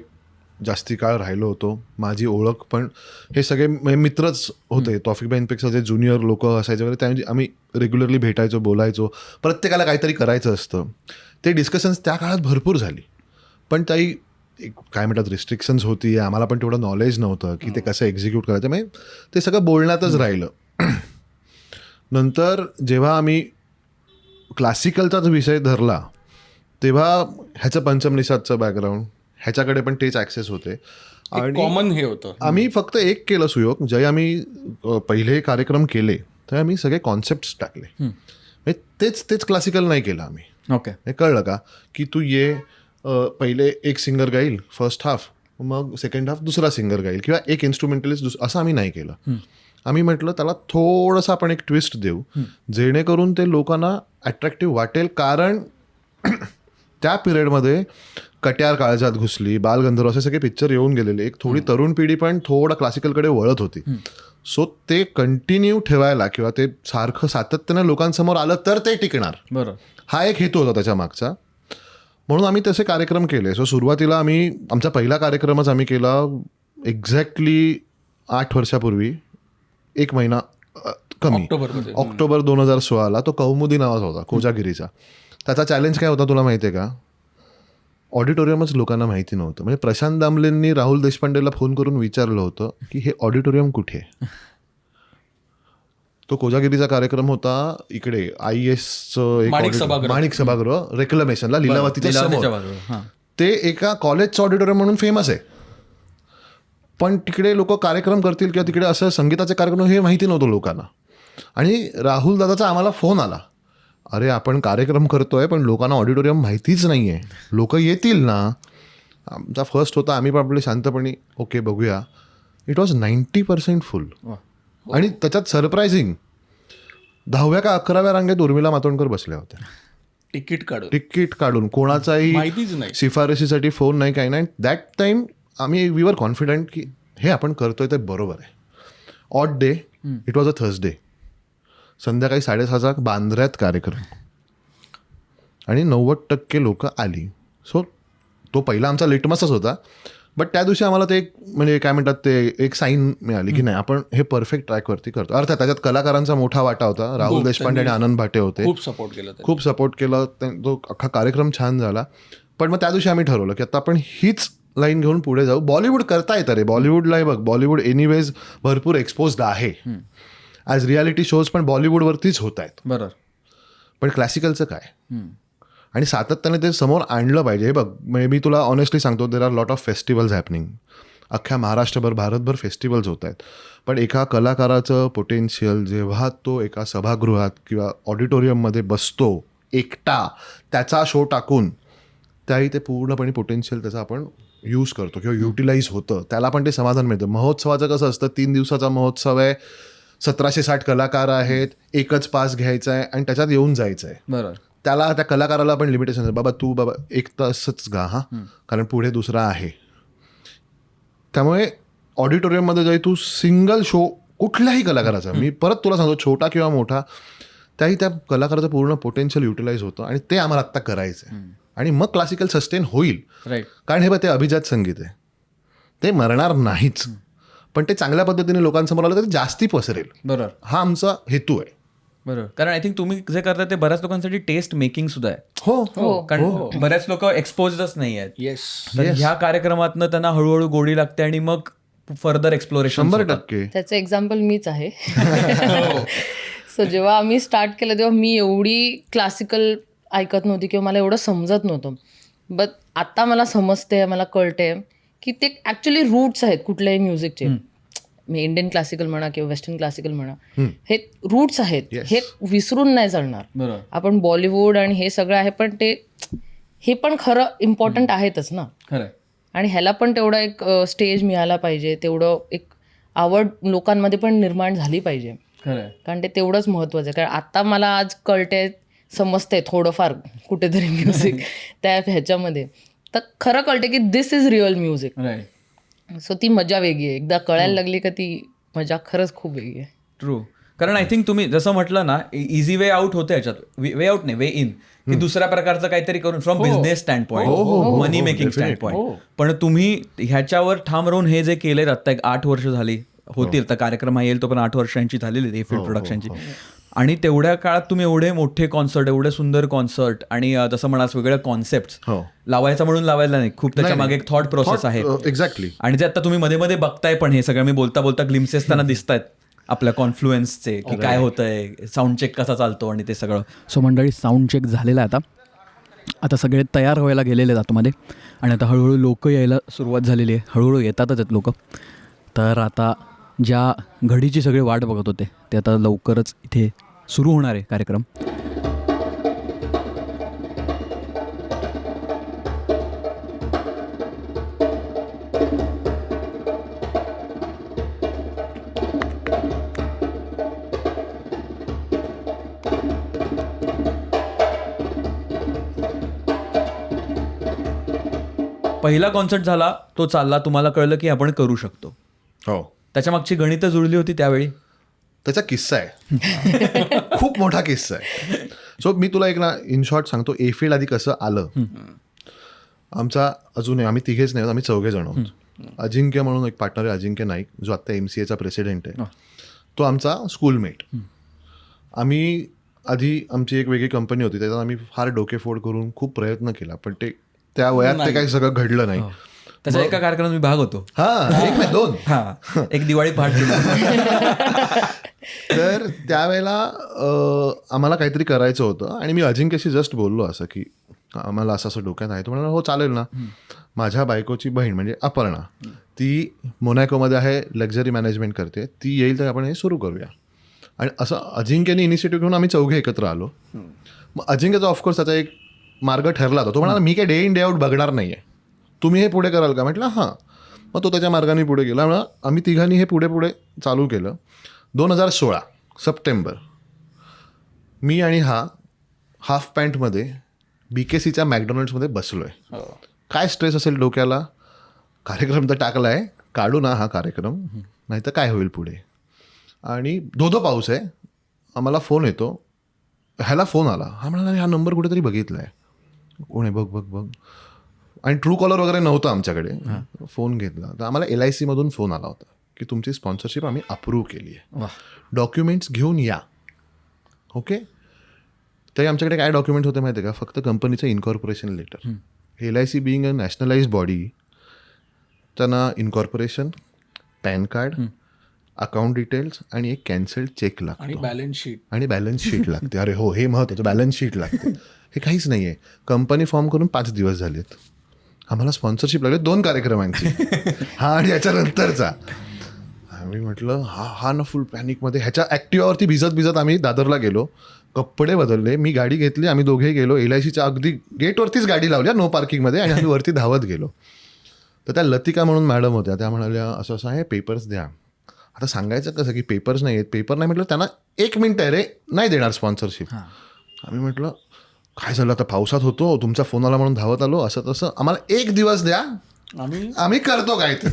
जास्ती काळ राहिलो होतो. माझी ओळख पण हे सगळे मित्रच होते. तौफिक भाईंपेक्षा जे ज्युनियर लोक असायचे वगैरे, त्यामुळे आम्ही रेग्युलरली भेटायचो, बोलायचो. प्रत्येकाला काहीतरी करायचं असतं. ते डिस्कशन्स त्या काळात भरपूर झाली. पण काही एक काय म्हणतात रिस्ट्रिक्शन्स होती, आम्हाला पण तेवढं नॉलेज नव्हतं की ते कसं एक्झिक्यूट करायचं. म्हणजे ते सगळं बोलण्यातच राहिलं. नंतर जेव्हा आम्ही क्लासिकलचाच विषय धरला तेव्हा ह्याचं पंचम निषादचं बॅकग्राऊंड, ह्याच्याकडे पण तेच ॲक्सेस होते. आणि कॉमन हे होतं. आम्ही फक्त एक केलं सुयोग, जे आम्ही पहिले कार्यक्रम केले तर आम्ही सगळे कॉन्सेप्ट टाकले. तेच क्लासिकल नाही केलं आम्ही. ओके. हे कळलं का की तू ये, पहिले एक सिंगर गाईल फर्स्ट हाफ, मग सेकंड हाफ दुसरा सिंगर गाईल, किंवा एक इन्स्ट्रुमेंटलिस्ट असं आम्ही नाही केलं. आम्ही म्हटलं त्याला थोडंसं आपण एक ट्विस्ट देऊ जेणेकरून ते लोकांना अट्रॅक्टिव्ह वाटेल. कारण त्या पिरियडमध्ये कट्यार काळजात घुसली, बालगंधर्व असे सगळे पिक्चर येऊन गेलेले. एक थोडी तरुण पिढी पण थोडं क्लासिकलकडे वळत होती. सो ते कंटिन्यू ठेवायला किंवा ते सारखं सातत्यानं लोकांसमोर आलं तर ते टिकणार, बरं. हा एक हेतू होता त्याच्या मागचा. म्हणून आम्ही तसे कार्यक्रम केले. सो सुरुवातीला आमचा पहिला कार्यक्रमच आम्ही केला एक्झॅक्टली 8 वर्षापूर्वी, 1 महिना कमी, ऑक्टोबर 2016ला. तो कौमुदी नावाचा होता, कोजागिरीचा. त्याचा चॅलेंज काय होता तुला माहिती आहे का? ऑडिटोरियमच लोकांना माहिती नव्हतं. म्हणजे प्रशांत दामलेंनी राहुल देशपांडेला फोन करून विचारलं होतं की हे ऑडिटोरियम कुठे आहे. तो कोजागिरीचा कार्यक्रम होता इकडे IASचं एक माणिक सभागृह रेक्लेमेशनला, लीलावतीच्या समोर. ते एका कॉलेजचं ऑडिटोरियम म्हणून फेमस आहे, पण तिकडे लोक कार्यक्रम करतील किंवा तिकडे असं संगीताचे कार्यक्रम हे माहिती नव्हतं लोकांना. आणि राहुल दादाचा आम्हाला फोन आला, अरे आपण कार्यक्रम करतोय पण लोकांना ऑडिटोरियम माहितीच नाही आहे, लोक येतील ना. आमचा फर्स्ट होता, आम्ही पण आपले शांतपणे ओके बघूया. इट वॉज 90% फुल. आणि त्याच्यात सरप्रायझिंग 10व्या का 11व्या रांगेत उर्मिला मातोंडकर बसल्या होत्या, तिकीट काढून. कोणाचाही माहितीच नाही, शिफारशीसाठी फोन नाही, काही नाही. दॅट टाइम आम्ही वी वर कॉन्फिडंट की हे आपण करतोय ते बरोबर आहे. Odd day, it was a Thursday. संध्याकाळी 6:30चा बांद्र्यात कार्यक्रम आणि 90% लोक आली. सो तो पहिला आमचा लिटमसच होता. बट त्या दिवशी आम्हाला ते म्हणजे काय म्हणतात ते एक साईन मिळाली की नाही आपण हे परफेक्ट ट्रॅकवरती करतो. अर्थात त्याच्यात कलाकारांचा मोठा वाटा होता. राहुल देशपांडे आणि आनंद भाटे होते, खूप सपोर्ट केला. तो अख्खा कार्यक्रम छान झाला. पण मग त्या दिवशी आम्ही ठरवलं की आता आपण हीच लाईन घेऊन पुढे जाऊ. बॉलिवूड करता येतं रे, बॉलिवूडला बघ, बॉलिवूड एनिवेज भरपूर एक्सपोज्ड आहे ॲज रियालिटी शोज, पण बॉलिवूडवरतीच होत आहेत. बरोबर. पण क्लासिकलचं काय? आणि सातत्याने ते समोर आणलं पाहिजे. हे बघ, म्हणजे मी तुला ऑनेस्टली सांगतो, there are lot of festivals happening. अख्ख्या महाराष्ट्रभर, भारतभर फेस्टिवल्स होत आहेत. पण एका कलाकाराचं पोटेन्शियल जेव्हा तो एका सभागृहात किंवा ऑडिटोरियममध्ये बसतो एकटा, त्याचा शो टाकून, त्याही ते पूर्णपणे पोटेन्शियल त्याचा आपण यूज करतो किंवा युटिलाइज होतं, त्याला पण ते समाधान मिळतं. महोत्सवाचं कसं असतं, 3 दिवसाचा महोत्सव आहे, 1760 कलाकार आहेत, एकच पास घ्यायचा आहे आणि त्याच्यात येऊन जायचं आहे. बरोबर. त्याला त्या कलाकाराला पण लिमिटेशन आहे, बाबा तू 1 तासच गा हां, कारण पुढे दुसरा आहे. त्यामुळे ऑडिटोरियममध्ये जाई तू सिंगल शो कुठल्याही कलाकाराचा, मी परत तुला सांगतो, छोटा किंवा मोठा, त्याही त्या कलाकाराचं पूर्ण पोटेन्शियल युटिलाइज होतं. आणि ते आम्हाला आत्ता करायचं आहे. आणि मग क्लासिकल सस्टेन होईल. राईट. कारण हे ते अभिजात संगीत आहे, ते मरणार नाहीच, पण ते चांगल्या पद्धतीने लोकांसमोर आलं तर जास्ती पसरेल. बरोबर. हा आमचा हेतू आहे. बरोबर. कारण आय थिंक तुम्ही जे करता ते बऱ्याच लोकांसाठी टेस्ट मेकिंग सुद्धा आहे. हो. कारण बऱ्याच लोक एक्सपोजच नाही आहेत. येस. तर ह्या कार्यक्रमातनं त्यांना हळूहळू गोडी लागते आणि मग फर्दर एक्सप्लोरेशन. 100%. त्याचं एक्झाम्पल मीच आहे. सो जेव्हा आम्ही स्टार्ट केलं तेव्हा मी एवढी क्लासिकल ऐकत नव्हती किंवा मला एवढं समजत नव्हतं. बट आता मला समजते, मला कळते की ते ॲक्च्युली रूट्स आहेत कुठल्याही म्युझिकचे. मी इंडियन क्लासिकल म्हणा किंवा वेस्टर्न क्लासिकल म्हणा, हे रूट्स आहेत, हे विसरून नाही चालणार. आपण बॉलिवूड आणि हे सगळं आहे, पण हे पण खरं इम्पॉर्टंट आहेतच ना. खरं. आणि ह्याला पण तेवढा एक स्टेज मिळाला पाहिजे, तेवढं एक आवड लोकांमध्ये पण निर्माण झाली पाहिजे. खरं. कारण ते तेवढंच महत्त्वाचं आहे. कारण आता मला आज कळते, समजते थोडंफार कुठेतरी म्युझिक त्या ह्याच्यामध्ये, तर खरं कळते की दिस इज रिअल म्युझिक. सो ती मजा वेगळी आहे. एकदा कळायला लागली का ती मजा खरंच खूप वेगळी आहे. ट्रू. कारण आय थिंक तुम्ही जसं म्हटलं ना, इझी वे आउट होतं याच्यात, वे आउट नाही, वे इन, की दुसऱ्या प्रकारचं काहीतरी करून from business stand point, money making stand point. पण तुम्ही ह्याच्यावर ठाम राहून हे जे केलंय, आता एक 8 वर्ष झाली होतील, तर कार्यक्रम हा येईल तो पण 8 वर्षांची झालेली आहे फिल्म प्रोडक्शनची. आणि तेवढ्या काळात तुम्ही एवढे मोठे कॉन्सर्ट, एवढे सुंदर कॉन्सर्ट आणि जसं म्हणास वेगळ्या कॉन्सेप्ट लावायचा म्हणून लावायला नाही, खूप त्याच्या मागे एक थॉट प्रोसेस आहे. एक्झॅक्टली. आणि जे आता तुम्ही मध्ये मध्ये बघताय, पण हे सगळं मी बोलता बोलता ग्लिम्सेस त्यांना दिसत आहेत आपल्या कॉन्फ्लुएन्सचे, की काय होतंय, साऊंड चेक कसा चालतो आणि ते सगळं. सो मंडळी, साऊंड चेक झालेला आहे आता सगळे तयार व्हायला गेलेले आहेत आतमध्ये. आणि आता हळूहळू लोक यायला सुरुवात झालेली आहे, हळूहळू येतातच आहेत लोक. तर आता ज्या घडीची सगळे वाट बघत होते ते आता लवकरच इथे सुरू होणार आहे कार्यक्रम. पहिला कॉन्सर्ट झाला, तो चालला, तुम्हाला कळलं की आपण करू शकतो. हो, त्याच्या मागची गणितं जुळली होती त्यावेळी. त्याचा किस्सा आहे. खूप मोठा किस्सा आहे. सो मी तुला एक ना इन शॉर्ट सांगतो एफिल्ड आधी कसं आलं. आमचा अजूनही आम्ही तिघेच नाही, आम्ही 4 जण आहोत. अजिंक्य म्हणून एक पार्टनर आहे, अजिंक्य नाईक, जो आत्ता MCAचा प्रेसिडेंट आहे. तो आमचा स्कूलमेट. आम्ही आधी आमची एक वेगळी कंपनी होती, त्याच्यात आम्ही फार डोकेफोड करून खूप प्रयत्न केला, पण ते त्या वयात ते काही सगळं घडलं नाही. त्याच्या एका कार्यक्रमात मी भाग होतो. हा, एक नाही 2. हा, एक दिवाळी पहाट केली. तर त्यावेळेला आम्हाला काहीतरी करायचं होतं आणि मी अजिंक्यशी जस्ट बोललो असं की आम्हाला असं असं डोक्यात आहे. तो म्हणाला हो चालेल ना. माझ्या बायकोची बहीण म्हणजे अपर्णा, ती मोनॅकोमध्ये आहे, लक्झरी मॅनेजमेंट करते, ती येईल तर आपण हे सुरू करूया. आणि असं अजिंक्यने इनिशिएटिव्ह घेऊन आम्ही 4 एकत्र आलो. मग अजिंक्यचा ऑफकोर्स त्याचा एक मार्ग ठरला होता. तो म्हणाला मी काय डे इन डे आउट बघणार नाही आहे, तुम्ही हे पुढे कराल का. म्हटलं हां. मग तो त्याच्या मार्गाने पुढे गेला. म्हणून आम्ही तिघांनी हे पुढे पुढे चालू केलं. 2016 सप्टेंबर मी आणि हा हाफ पॅन्टमध्ये BKCच्या मॅकडॉनल्ड्समध्ये बसलो आहे. काय स्ट्रेस असेल डोक्याला, कार्यक्रम तर टाकला आहे, काढू ना हा कार्यक्रम, नाही तर काय होईल पुढे. आणि धोधो पाऊस आहे. आम्हाला फोन येतो, ह्याला फोन आला. हा म्हणाला हा नंबर कुठेतरी बघितला आहे. कोण आहे बघ बघ बघ. आणि ट्रू कॉलर वगैरे नव्हतं आमच्याकडे. फोन घेतला तर आम्हाला LIC मधून फोन आला होता की तुमची स्पॉन्सरशिप आम्ही अप्रूव्ह केली आहे, डॉक्युमेंट्स घेऊन या. ओके. तरी आमच्याकडे काय डॉक्युमेंट होते माहिती आहे का, फक्त कंपनीचं incorporation letter. LIC being a nationalise body, त्यांना incorporation, PAN card, account details आणि एक कॅन्सल्ड चेक लागतो आणि बॅलन्स शीट लागते. अरे हो, हे महत्त्वाचं, बॅलन्स शीट लागते. हे काहीच नाही आहे. कंपनी फॉर्म करून 5 दिवस झालेत. आम्हाला स्पॉन्सरशिप लागले 2 कार्यक्रमांची, हा आणि याच्यानंतरचा. आम्ही म्हटलं हा ना फुल पॅनिकमध्ये. ह्याच्या ॲक्टिवावरती भिजत आम्ही दादरला गेलो, कपडे बदलले, मी गाडी घेतली, आम्ही दोघेही गेलो. LICच्या अगदी गेटवरतीच गाडी लावल्या नो पार्किंगमध्ये आणि आम्ही वरती धावत गेलो. तर त्या लतिका म्हणून मॅडम होत्या, त्या म्हणाल्या असं असं आहे, पेपर्स द्या. आता सांगायचं कसं की पेपर्स नाही आहेत. पेपर नाही म्हटलं त्यांना 1 मिनिट आहे रे, नाही देणार स्पॉन्सरशिप. आम्ही म्हटलं काय झालं आता, पावसात होतो, तुमचा फोन आला म्हणून धावत आलो, असं तसं, आम्हाला 1 दिवस द्या, आम्ही करतो काय ते.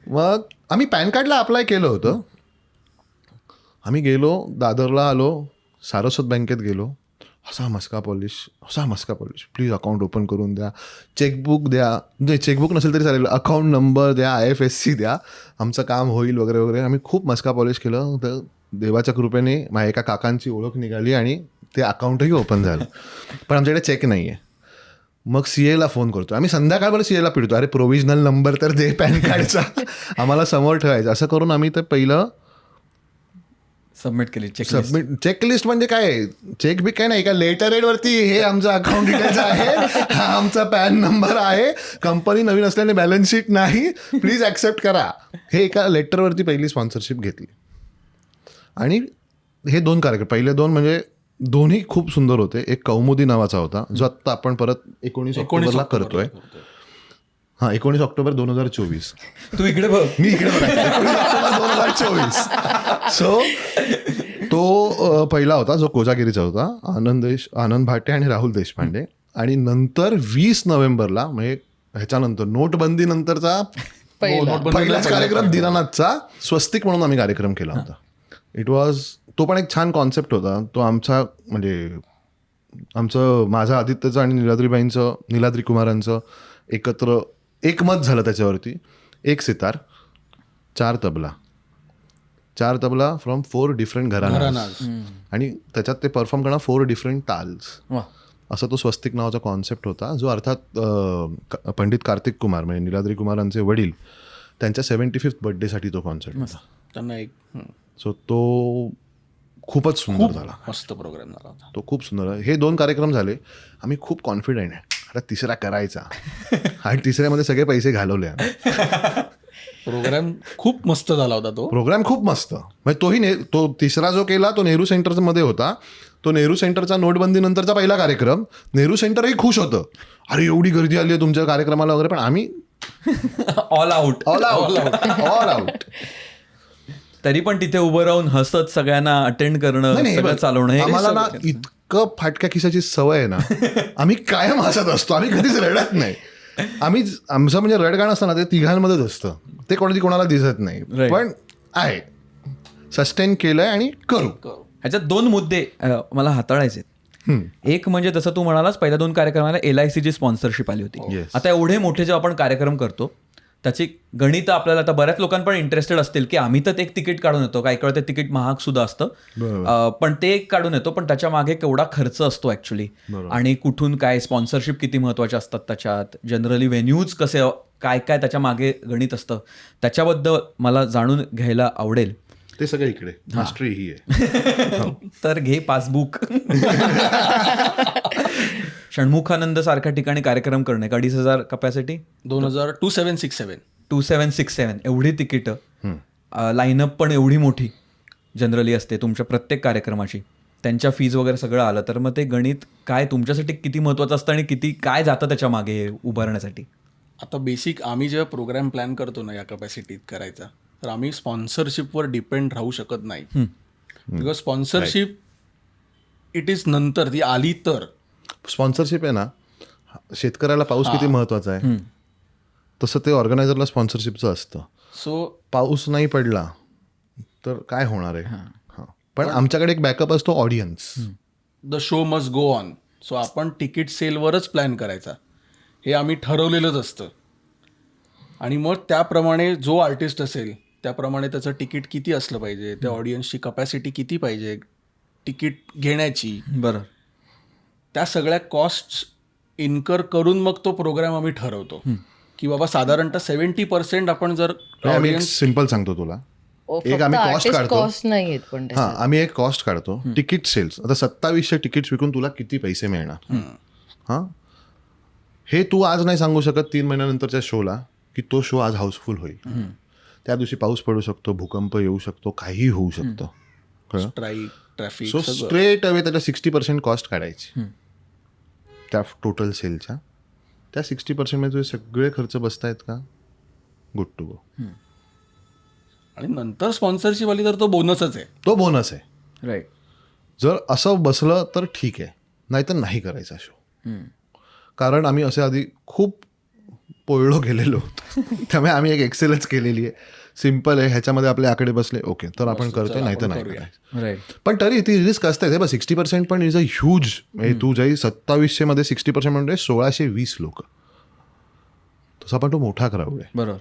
मग आम्ही पॅन कार्डला अप्लाय केलं होतं. आम्ही गेलो, दादरला आलो, सारस्वत बँकेत गेलो. असा मस्का पॉलिश, प्लीज अकाउंट ओपन करून द्या, चेकबुक द्या, म्हणजे चेकबुक नसेल तरी चालेल, अकाउंट नंबर द्या, IFSC द्या, आमचं काम होईल वगैरे वगैरे. आम्ही खूप मस्का पॉलिश केलं. तर देवाच्या कृपेने माझ्या एका काकांची ओळख निघाली आणि ते अकाउंटही ओपन झालं. पण आमच्याकडे चेक नाही आहे. मग CAला फोन करतो आम्ही, संध्याकाळभर CAला पिडतो, अरे प्रोव्हिजनल नंबर तर दे पॅन कार्डचा, आम्हाला समोर ठेवायचं. असं करून आम्ही ते पहिलं सबमिट केली चेकलिस्ट. म्हणजे काय, चेक बी काय नाही, एका लेटर हेडवरती हे आमचं अकाउंट डिटेल्स आहे, हा आमचा पॅन नंबर आहे, कंपनी नवीन असल्याने बॅलन्स शीट नाही, प्लीज ॲक्सेप्ट करा. हे एका लेटरवरती पहिली स्पॉन्सरशिप घेतली. आणि हे 2 कार्यक्रम, पहिले 2 म्हणजे दोन्ही खूप सुंदर होते. एक कौमुदी नावाचा होता, जो आत्ता आपण परत 19 ऑक्टोबरला करतोय. हां, 19 ऑक्टोबर 2024. तू इकडे बघ, मी इकडे बघायचं. 19 ऑक्टोबर 2024. सो तो पहिला होता जो कोजागिरीचा होता, आनंद भाटे आणि राहुल देशपांडे. आणि नंतर 20 नोव्हेंबरला म्हणजे ह्याच्यानंतर नोटबंदी नंतरचा पहिलाच कार्यक्रम दीनानाथचा स्वस्तिक म्हणून आम्ही कार्यक्रम केला होता. इट वॉज, तो पण एक छान कॉन्सेप्ट होता. तो आमचा म्हणजे माझं आदित्यचं आणि नीलाद्री कुमारांचं एकत्र एकमत झालं त्याच्यावरती. 1 सितार, 4 तबला फ्रॉम 4 डिफरंट घरानाज, आणि त्याच्यात ते परफॉर्म करणार 4 डिफरंट ताल्स. असा तो स्वस्तिक नावाचा कॉन्सेप्ट होता, जो अर्थात पंडित कार्तिक कुमार म्हणजे नीलाद्री कुमारांचे वडील, त्यांच्या 75th बर्थडेसाठी तो कॉन्सेप्ट होता त्यांना एक. सो तो खूपच सुंदर झाला, मस्त प्रोग्राम झाला होता तो, खूप सुंदर. हे 2 कार्यक्रम झाले. आम्ही खूप कॉन्फिडेंट आहे आता 3रा करायचा, आणि 3ऱ्यामध्ये सगळे पैसे घालवले. प्रोग्राम खूप मस्त झाला होता तो प्रोग्राम, खूप मस्त. म्हणजे तो 3रा जो केला तो नेहरू सेंटरमध्ये होता. तो नेहरू सेंटरचा नोटबंदी नंतरचा पहिला कार्यक्रम. नेहरू सेंटरही खुश होतं, अरे एवढी गर्दी आली आहे तुमच्या कार्यक्रमाला वगैरे, पण आम्ही ऑल आउट. तरी पण तिथे उभं राहून हसत सगळ्यांना अटेंड करणं, सगळं चालवणं, आम्हाला ना इतकं फाटक्या खिशाची सवय आहे ना, आम्ही कायम हसत असतो, आम्ही कधीच रडत नाही. आमचं म्हणजे रडगाणं असतं ना, ते तिघांमध्येच असतं, ते कोणाला दिसत नाही. Right. पण आहे, सस्टेन केलंय आणि करू. ह्याच्यात 2 मुद्दे मला हाताळायचे. एक म्हणजे जसं तू म्हणालास, पहिल्या 2 कार्यक्रमाला LICची स्पॉन्सरशिप आली होती. Yes. आता एवढे मोठे जेव्हा आपण कार्यक्रम करतो त्याची गणितं आपल्याला आता बऱ्याच लोकांना इंटरेस्टेड असतील की आम्ही तर एक तिकीट काढून येतो, काही वेळा ते तिकीट महाग सुद्धा असतं, पण ते एक काढून येतो, पण त्याच्या मागे केवढा खर्च असतो ऍक्च्युली, आणि कुठून काय स्पॉन्सरशिप किती महत्वाचे असतात त्याच्यात, जनरली व्हेन्यूज कसे, काय काय त्याच्या मागे गणित असतं, त्याच्याबद्दल मला जाणून घ्यायला आवडेल. ते सगळं इकडे मास्टरी ही आहे. तर घे पासबुक. षण्मुखानंद सारख्या ठिकाणी कार्यक्रम करणे, 2,500 कपॅसिटी, 2767 एवढी तिकीटं, लाईनअप पण एवढी मोठी जनरली असते तुमच्या प्रत्येक कार्यक्रमाची, त्यांच्या फीज वगैरे सगळं आलं तर मग ते गणित काय तुमच्यासाठी किती महत्वाचं असतं आणि किती काय जातं त्याच्या मागे उभारण्यासाठी? आता बेसिक आम्ही जेव्हा प्रोग्राम प्लॅन करतो ना या कपॅसिटीत करायचा, तर आम्ही स्पॉन्सरशिपवर डिपेंड राहू शकत नाही. बिकॉज स्पॉन्सरशिप इट इज नंतर ती आली तर. स्पॉन्सरशिप आहे ना, शेतकऱ्याला पाऊस किती महत्वाचा आहे तसं ते ऑर्गनायझरला स्पॉन्सरशिपचं असतं. सो पाऊस नाही पडला तर काय होणार आहे. हां, पण आमच्याकडे एक बॅकअप असतो, audience. The show must go on. So आपण तिकीट सेलवरच प्लॅन करायचा, हे आम्ही ठरवलेलंच असतं. आणि मग त्याप्रमाणे जो आर्टिस्ट असेल त्याप्रमाणे त्याचं तिकीट किती असलं पाहिजे, त्या ऑडियन्सची कपॅसिटी किती पाहिजे तिकीट घेण्याची, बरं, त्या सगळ्या कॉस्ट इन्कर करून मग तो प्रोग्राम आम्ही ठरवतो की बाबा साधारणतः 70% आपण जर आम्ही एक सिम्पल सांगतो तुला, एक आम्ही कॉस्ट काढतो. कॉस्ट नाही आहेत पण हां, आम्ही एक कॉस्ट काढतो, तिकीट सेल्स. आता 2700 तिकीट्स विकून तुला किती पैसे मिळणार. हां, हे तू आज नाही सांगू शकत 3 महिन्यानंतरच्या शोला की तो शो आज हाऊसफुल होईल. त्या दिवशी पाऊस पडू शकतो, भूकंप येऊ शकतो, काहीही होऊ शकतं. कळलं? Strike, traffic, so straight away त्याच्या 60% कॉस्ट काढायची त्या टोटल सेलच्या. त्या 60% मध्ये तुझे सगळे खर्च बसतायत का, गुड टू गो. आणि नंतर स्पॉन्सरशिप आली तर तो बोनसच आहे. तो बोनस आहे. राईट. जर असं बसलं तर ठीक आहे, नाहीतर नाही करायचा शो. कारण आम्ही असे आधी खूप पोळलो गेलेलो त्यामुळे आम्ही एक एक्सेलच केलेली आहे, सिम्पल आहे, ह्याच्यामध्ये आपले आकडे बसले ओके तर आपण करतोय, नाही तर नाही करायचं. राईट. पण तरी ती रिस्क असते. हे बघ 60% पण इज अ ह्यूज. तू जाई 2700 मध्ये 60% म्हणजे 1620 लोक, तसा पण तो मोठा क्राऊड आहे. बरोबर.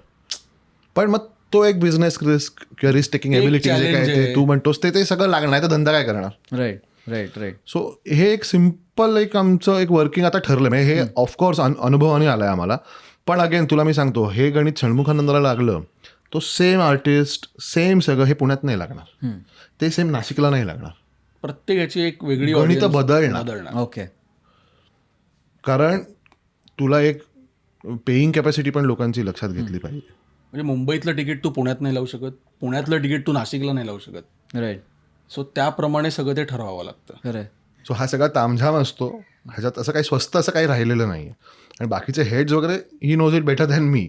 पण मग तो एक बिझनेस रिस्क किंवा रिस्क टेकिंग एबिलिटी जे काय ते तू म्हणतोस ते सगळं लागणार, नाही तर धंदा काय करणार. Right right right. सो हे एक सिम्पल एक आमचं एक वर्किंग आता ठरलं. म्हणजे हे ऑफकोर्स अनुभवाने आलाय आम्हाला. पण अगेन तुला मी सांगतो, हे गणित षण्मुखानंदाला लागलं, तो सेम आर्टिस्ट सेम सगळं हे पुण्यात नाही लागणार, ते सेम नाशिकला नाही लागणार. प्रत्येकाची एक वेगळी गणित audience बदलणार. ओके. कारण तुला एक पेईंग कॅपॅसिटी पण लोकांची लक्षात घेतली पाहिजे. म्हणजे मुंबईतलं तिकीट तू पुण्यात नाही लावू शकत, पुण्यातलं तिकीट तू नाशिकला नाही लावू शकत. राईट. सो त्याप्रमाणे सगळं ते ठरवावं लागतं. खरं आहे. सो हा सगळा तामझाम असतो. ह्याच्यात असं काही स्वस्त असं काही राहिलेलं नाही. आणि बाकीचे हेड्स वगैरे he knows it better than me.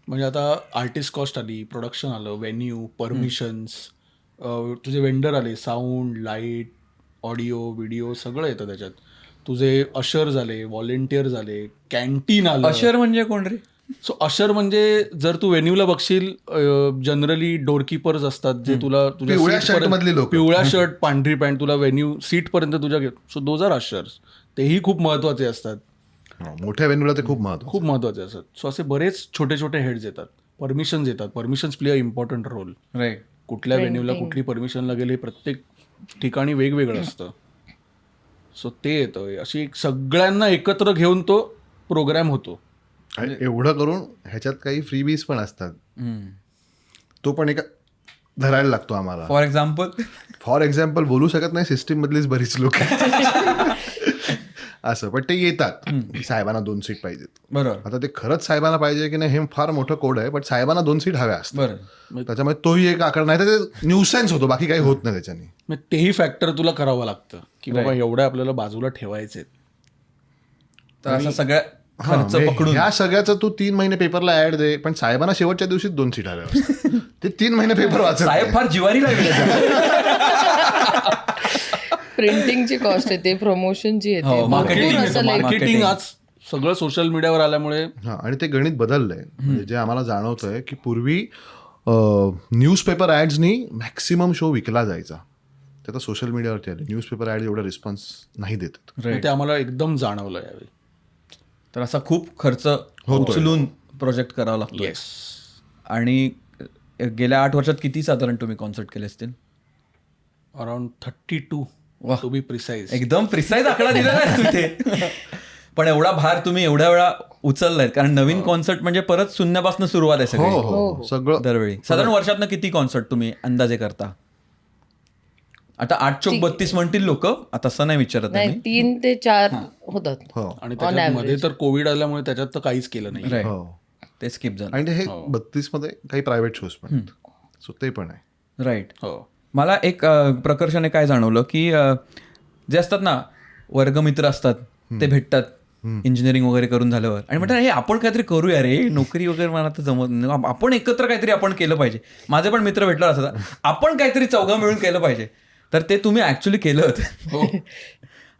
म्हणजे आता आर्टिस्ट कॉस्ट आली, प्रोडक्शन आलं, व्हेन्यू, परमिशन्स, तुझे वेंडर आले, साऊंड, लाईट, ऑडिओ, व्हिडिओ सगळं येतं त्याच्यात. तुझे अशर झाले, व्हॉलेंटियर झाले, कॅन्टीन आलं. अशर म्हणजे कोण रे? सो अशर म्हणजे जर तू व्हेन्यूला बघशील जनरली डोरकीपर्स असतात जे तुला तुझ्या पिवळ्या seat पर्यंत- shirt मधली लोकं. पिवळ्या शर्ट, पांढरी पॅन्ट, तुला व्हेन्यू सीटपर्यंत तुझ्या घेत. So those are ushers. तेही खूप महत्वाचे असतात, मोठ्या वेन्यूला ते खूप महत्व. खूप महत्वाचे असतात. सो असे बरेच छोटे छोटे हेड्स येतात. परमिशन्स येतात. Permissions play a important role. Right. कुठल्या व्हेन्यूला कुठली परमिशनला गेले प्रत्येक ठिकाणी वेगवेगळं असतं. सो ते येतं. अशी एक सगळ्यांना एकत्र घेऊन तो प्रोग्राम होतो. आणि एवढं करून ह्याच्यात काही फ्रीबीज पण असतात, तो पण एक धरायला लागतो आम्हाला. फॉर एक्झाम्पल बोलू शकत नाही, सिस्टीम मधलीच बरीच लोक असं, पण ते येतात. साहेबांना 2 सीट पाहिजेत. बरोबर. आता ते खरंच साहेबांना पाहिजे की नाही हे फार मोठं कोड आहे, पण साहेबांना 2 सीट हव्या असतात. बरं. त्याच्यामुळे तोही एक आकडा, नाही तर ते न्यूसेन्स होतो, बाकी काही होत नाही त्याच्याने. मग तेही फॅक्टर तुला करावं लागतं की बाबा एवढ्या आपल्याला बाजूला ठेवायचे. तर असं सगळ्या खर्च पकडून ह्या सगळ्याचं तू 3 महिने पेपरला ऍड दे, पण साहेबांना शेवटच्या दिवशीच 2 सीट हव्या असतात. ते 3 महिने पेपर वाचत साहेब नाही. फार जिवारी लागले. प्रिंटिंगची कॉस्ट येते, प्रमोशनची येते, हो, भरपूर marketing असं like मार्केटिंग आज सगळं सोशल मीडियावर आल्यामुळे हां, आणि ते गणित बदललंय. म्हणजे जे आम्हाला जाणवतंय की पूर्वी न्यूजपेपर ॲड्सनी मॅक्सिमम शो विकला जायचा. ते आता सोशल मीडियावरती आले. न्यूजपेपर ॲड्स एवढा रिस्पॉन्स नाही देतात. ते आम्हाला एकदम जाणवलं यावेळी. तर असा खूप खर्च उचलून प्रोजेक्ट करावा लागतो. येस. आणि गेल्या 8 वर्षात किती साधारण तुम्ही कॉन्सर्ट केले असतील? अराउंड 32 वाह. To be precise. एकदम प्रिसाईज आकडा दिलेला आहे तिथे. पण एवढा भार तुम्ही एवढ्या वेळा उचललाय, कारण नवीन कॉन्सर्ट म्हणजे परत शून्यापासून सुरुवात आहे हो सगळी हो सगळं. दरवेळी. साधारण वर्षातनं किती कॉन्सर्ट तुम्ही अंदाजे करता? आता 8 चोक 32 म्हणतील लोक, आता तसं नाही विचारत आहे नाही 3 ते 4 होतात. हो आणि त्याच्यामध्ये तर कोविड आल्यामुळे त्याच्यात तर काहीच केलं नाही. Right. हो. ते स्किप झालं. आणि हे 32 मध्ये काही प्रायव्हेट शोज पण आहेत. सो ते पण आहे. राईट. हो. मला एक प्रकर्षाने काय जाणवलं की जे असतात ना वर्गमित्र असतात ते भेटतात इंजिनिअरिंग वगैरे करून झाल्यावर आणि म्हणतात हे आपण काहीतरी करूया रे, नोकरी वगैरे मला तर जमत नाही, आपण एकत्र काहीतरी आपण केलं पाहिजे. माझे पण मित्र भेटला असतात, आपण काहीतरी चौघा मिळून केलं पाहिजे. तर ते तुम्ही ऍक्च्युली केलं होतं.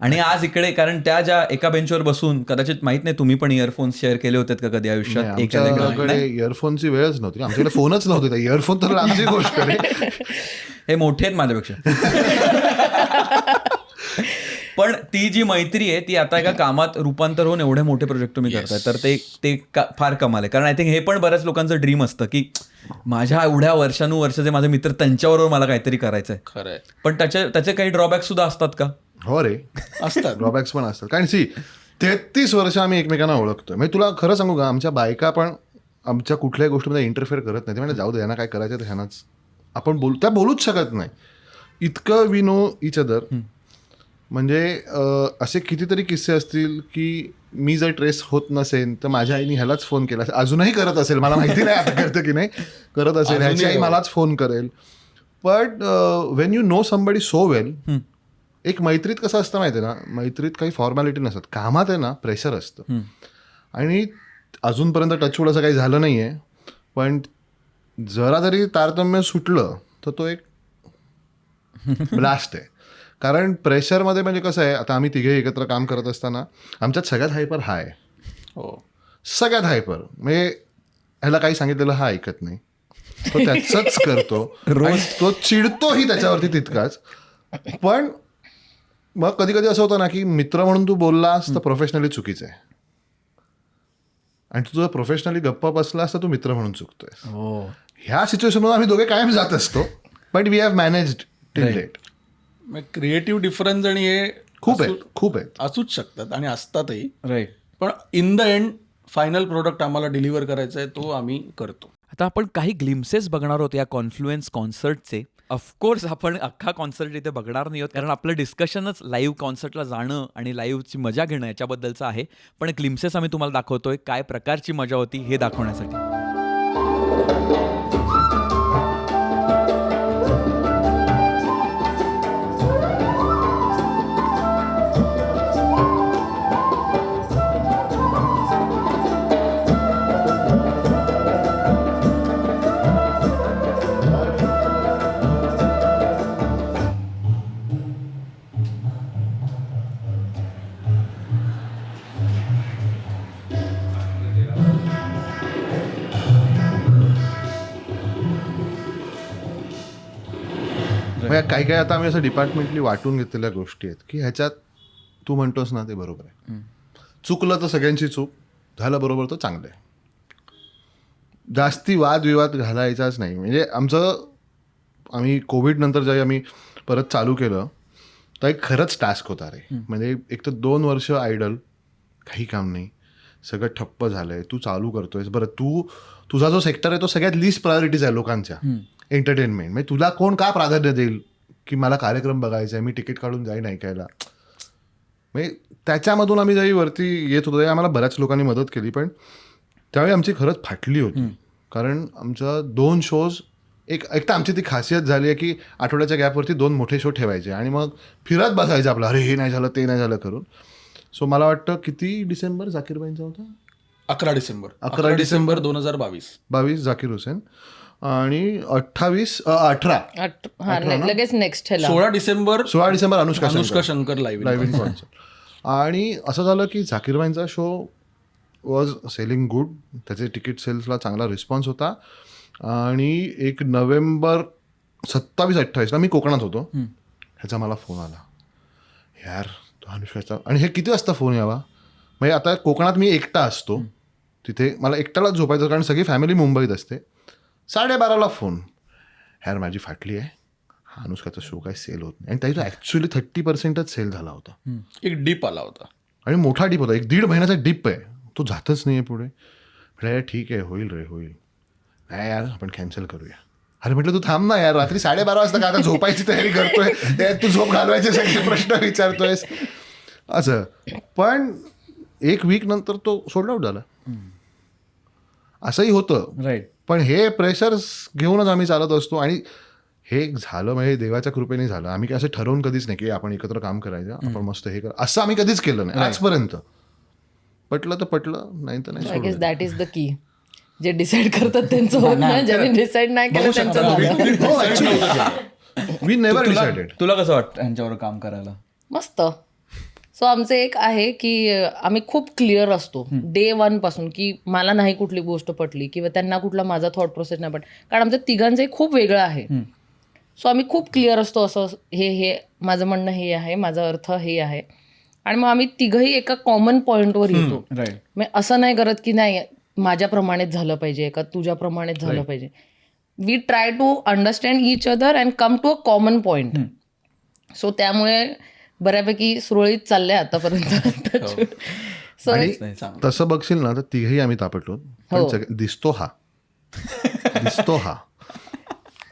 आणि आज इकडे, कारण त्या ज्या एका बेंचवर बसून, कदाचित माहित नाही तुम्ही पण इयरफोन्स शेअर केले होते का कधी आयुष्यात? आमच्याकडे इयरफोनची वेळच नव्हती. आमच्याकडे फोनच नव्हते. इयरफोन तर आमची गोष्ट आहे. हे मोठे आहेत माझ्यापेक्षा. पण ती जी मैत्री आहे ती आता एका कामात रूपांतर होऊन एवढे मोठे प्रोजेक्ट तुम्ही करताय, तर ते फार कमाल आहे. कारण आय थिंक हे पण बऱ्याच लोकांचं ड्रीम असतं की माझ्या एवढ्या वर्षानुवर्ष जे माझे मित्र त्यांच्याबरोबर मला काहीतरी करायचं आहे. खरंय. पण त्याचे काही ड्रॉबॅक्स सुद्धा असतात का? हो रे, असतात. ड्रॉबॅक्स पण असतात. कारण 33 वर्ष आम्ही एकमेकांना ओळखतोय. म्हणजे तुला खरं सांगू का, आमच्या बायका पण आमच्या कुठल्याही गोष्टीमध्ये इंटरफेअर करत नाही. ते म्हणजे जाऊ दे, यांना काय करायचं तर ह्यांनाच आपण त्या बोलूच शकत नाही. इतकं वी नो इच अदर. म्हणजे असे कितीतरी किस्से असतील की मी जर ट्रेस होत नसेल तर माझ्या आईने ह्यालाच फोन केला, अजूनही करत असेल, मला माहिती नाही आता करतं की नाही, करत असेल, ह्याची आई मलाच फोन करेल. But Wien you know somebody so well, एक मैत्रीत कसं असतं माहिती आहे ना, मैत्रीत काही फॉर्मॅलिटी नसतात, कामात आहे ना प्रेशर असतं. आणि अजूनपर्यंत टचवूड असं काही झालं नाही आहे, पण जरा जरी तारतम्य सुटलं तर तो एक ब्लास्ट आहे. कारण प्रेशरमध्ये म्हणजे कसं आहे, आता आम्ही तिघे एकत्र काम करत असताना आमच्यात सगळ्यात हायपर हा आहे. हो. सगळ्यात हायपर म्हणजे ह्याला काही सांगितलेलं हा ऐकत नाही, तो त्याचंच करतो, आणि तो चिडतोही त्याच्यावरती तितकाच. पण मग कधी कधी असं होतं ना की मित्र म्हणून तू बोललास तर प्रोफेशनली चुकीचं आहे, आणि तू जर प्रोफेशनली गप्पा बसलास तर तू मित्र म्हणून चुकतोय. ह्या सिच्युएशनमध्ये आम्ही दोघे कायम जात असतो, but we have managed till date. Creative difference आणि हे खूप आहेत असूच शकतात आणि असतातही. राईट. पण in the end final product आम्हाला डिलिव्हर करायचा आहे, तो आम्ही करतो. आता आपण काही ग्लिम्सेस बघणार आहोत या कॉन्फ्लुएन्स कॉन्सर्टचे. ऑफकोर्स आपण अख्खा कॉन्सर्ट इथे बघणार नाही आहोत, कारण आपलं डिस्कशनच लाईव्ह कॉन्सर्टला जाणं आणि लाईव्हची मजा घेणं याच्याबद्दलचं आहे. पण ग्लिम्सेस आम्ही तुम्हाला दाखवतोय काय प्रकारची मजा होती हे दाखवण्यासाठी. काही काही आता आम्ही असं डिपार्टमेंटली वाटून घेतलेल्या गोष्टी आहेत की ह्याच्यात तू म्हणतोस ना ते बरोबर आहे. चुकलं तर सगळ्यांची चूक, झालं बरोबर तर चांगलं आहे. जास्ती वादविवाद घालायचाच नाही. म्हणजे आम्ही कोविड नंतर जेव्हा आम्ही परत चालू केलं तर एक खरंच टास्क होता रे. म्हणजे एक तर 2 वर्ष आयडल, काही काम नाही, सगळं ठप्प झालंय, तू चालू करतोयस. बरं, तुझा जो सेक्टर आहे तो सगळ्यात लिस्ट प्रायोरिटीज आहे लोकांच्या, एंटरटेनमेंट. म्हणजे तुला कोण का प्राधान्य देईल की मला कार्यक्रम बघायचा आहे, मी तिकीट काढून जाईन ऐकायला. म्हणजे त्याच्यामधून आम्ही जेव्हा वरती येत होतो तेव्हा आम्हाला बऱ्याच लोकांनी मदत केली, पण त्यावेळी आमची खरंच फाटली होती. कारण आमच्या 2 शोज, एक तर आमची ती खासियत झाली आहे की आठवड्याच्या गॅपवरती 2 मोठे शो ठेवायचे आणि मग फिरत बसायचं आपलं, अरे हे नाही झालं ते नाही झालं करून. सो मला वाटतं किती डिसेंबर जाकीरबाईंचा होता? 11 डिसेंबर 2022. 22 जाकीर हुसेन. आणि 18 हा लगेच नेक्स्ट ह्याला 16 December 16 December Anushka Anushka Shankar live live in concert. आणि असं झालं की झाकीर भाईंचा शो वॉज सेलिंग गुड, त्याचे तिकीट सेल्सला चांगला रिस्पॉन्स होता. आणि 1 नोव्हेंबर 27-28ला मी कोकणात होतो. ह्याचा मला फोन आला, यार तो अनुष्काचा, आणि हे किती वाजता फोन यावा, म्हणजे आता कोकणात मी एकटा असतो, तिथे मला एकट्यालाच झोपायचं कारण सगळी फॅमिली मुंबईत असते. 12:30ला फोन, यार माझी फाटली आहे, हा अनुष्काचा शो काही सेल होत नाही. आणि त्याचा ॲक्च्युली 30% सेल झाला होता. एक डीप आला होता आणि मोठा डिप होता, 1-1.5 महिन्याचा डिप आहे, तो जातच नाही आहे पुढे. म्हटलं ठीक आहे, होईल रे होईल. नाही यार आपण कॅन्सल करूया. अरे म्हटलं तू थांब ना यार, रात्री 12:30 वाजता का आता झोपायची तयारी करतोय, त्यात तू झोप घालवायचे सगळे प्रश्न विचारतोयस असं. पण 1 वीक नंतर तो सोल्ड आउट झाला. असंही होतं. राईट. पण हे प्रेशर्स घेऊनच आम्ही चालत असतो. आणि हे झालं म्हणजे देवाच्या कृपेने झालं. आम्ही काय असं ठरवून कधीच नाही की आपण एकत्र काम करायचं, आपण मस्त हे कर, असं आम्ही कधीच केलं नाही आजपर्यंत. पटलं तर पटलं, नाही तर नाही आय गेस सोडलं. That is the key. जे डिसाईड करतात त्यांचं होत नाही, ज्यांनी डिसाईड नाही केलं त्यांचं झालं. We never decided. तुला कसं वाटतं यांच्यावर काम करायला? मस्त. सो आमचं एक आहे की आम्ही खूप क्लिअर असतो डे 1 पासून, की मला नाही कुठली गोष्ट पटली किंवा त्यांना कुठला माझा थॉट प्रोसेस नाही पटला, कारण आमच्या तिघांचंही खूप वेगळं आहे. सो आम्ही खूप क्लिअर असतो, असं हे माझं म्हणणं हे आहे, माझा अर्थ हे आहे, आणि मग आम्ही तिघही एका कॉमन पॉईंटवर येतो. राईट. मग असं नाही करत की नाही माझ्याप्रमाणेच झालं पाहिजे का तुझ्याप्रमाणेच झालं पाहिजे. We try to understand each other and come to a common point. So त्यामुळे बऱ्यापैकी सुरळीत चाललंय आतापर्यंत. सो आणि तसं बघशील ना तर तिघही आम्ही तापटलो, पण दिसतो हा.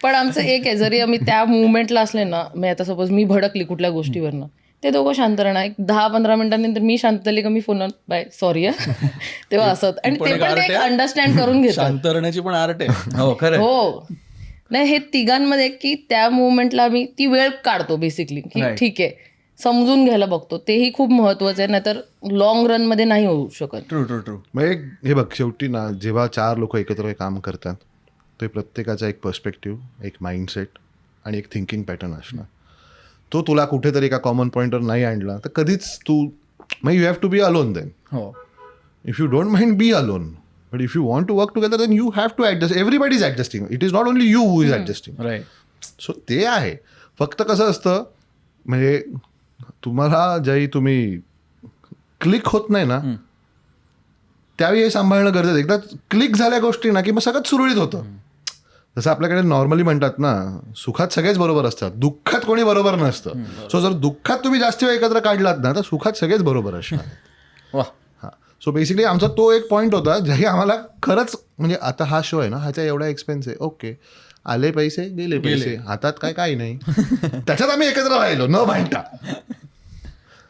पण आमचं एक आहे, जरी आम्ही त्या मुवमेंटला असले ना, मी आता सपोज मी भडकली कुठल्या गोष्टीवरनं, ते दोघं शांत राहणार. एक 10-15 मिनिटांनंतर मी शांत झाली का मी फोनवर बाय सॉरी तेव्हा असत. आणि ते पण एक अंडरस्टँड करून घेतात. शांत राहण्याची पण आर्ट आहे. हो खरं. हो नाही, हे तिघांमध्ये की त्या मुवमेंटला आम्ही ती वेळ काढतो बेसिकली, की ठीक आहे समजून घ्यायला बघतो. तेही खूप महत्वाचं आहे, नाहीतर लॉंग रन मध्ये नाही होऊ शकत. ट्रू. मग हे बघ, शेवटी ना जेव्हा 4 लोक एकत्र काम करतात, ते प्रत्येकाचा एक पर्स्पेक्टिव्ह, एक माइंडसेट आणि एक थिंकिंग पॅटर्न असणार. तो तुला कुठेतरी एका कॉमन पॉईंटवर नाही आणला तर कधीच तू, मग you have to be alone then. हो. If you don't mind be alone, but if you want to work together then you have to adjust. Everybody is adjusting. It is not only you who is adjusting. Right. So ते आहे. फक्त कसं असतं, म्हणजे तुम्हाला ज्याही तुम्ही click होत नाही ना त्यावेळी हे सांभाळणं गरजेचं. एकदा क्लिक झाल्या गोष्टी ना की मग सगळंच सुरळीत होतं. जसं आपल्याकडे नॉर्मली म्हणतात ना, सुखात सगळेच बरोबर असतात, दुःखात कोणी बरोबर नसतं. सो जर दुःखात तुम्ही जास्त वेळ एकत्र काढलात ना तर सुखात सगळेच बरोबर असतात. वा. हां. सो बेसिकली आमचा तो एक पॉईंट होता ज्याही आम्हाला खरंच, म्हणजे आता हा शो आहे ना, ह्याचा एवढा एक्सपेन्स आहे, ओके आले पैसे गेले पैसे, हातात काही नाही, त्याच्यात आम्ही एकत्र राहिलो न भांडता.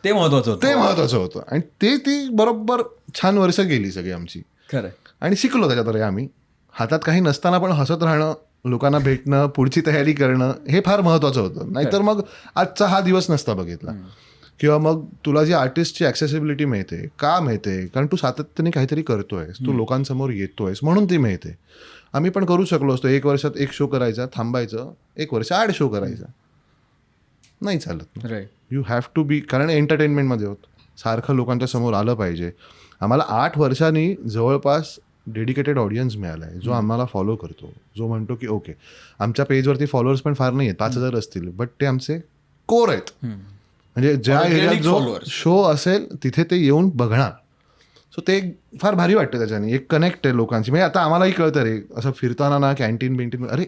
ते महत्वाचं होतं. आणि ती बरोबर छान वर्ष गेली सगळी आमची. खरं. आणि शिकलो त्याच्यात आम्ही. हातात काही नसताना पण हसत राहणं, लोकांना भेटणं, पुढची तयारी करणं, हे फार महत्त्वाचं होतं. नाहीतर मग आजचा हा दिवस नसता बघितला. किंवा मग तुला जी आर्टिस्टची ॲक्सेसिबिलिटी मिळते का मिळते, कारण तू सातत्याने काहीतरी करतोयस, तू लोकांसमोर येतोयस म्हणून ती मिळते. आम्ही पण करू शकलो असतो 1 वर्षात 1 शो करायचा, थांबायचं, 1 वर्ष 8 शो करायचा, नाही चालत. राईट. यू हॅव टू बी, कारण एंटरटेनमेंटमध्ये होत, सारखं लोकांच्या समोर आलं पाहिजे. आम्हाला 8 वर्षांनी जवळपास डेडिकेटेड ऑडियन्स मिळाला आहे, जो आम्हाला फॉलो करतो, जो म्हणतो की ओके आमच्या पेजवरती फॉलोअर्स पण फार नाही आहेत, 5,000 असतील, बट ते आमचे कोर आहेत. म्हणजे ज्या एरियात जो शो असेल तिथे ते येऊन बघणार. सो ते फार भारी वाटतं. त्याच्याने एक कनेक्ट आहे लोकांची. म्हणजे आता आम्हालाही कळतं रे, असं फिरताना ना कॅन्टीन बिंटीन, अरे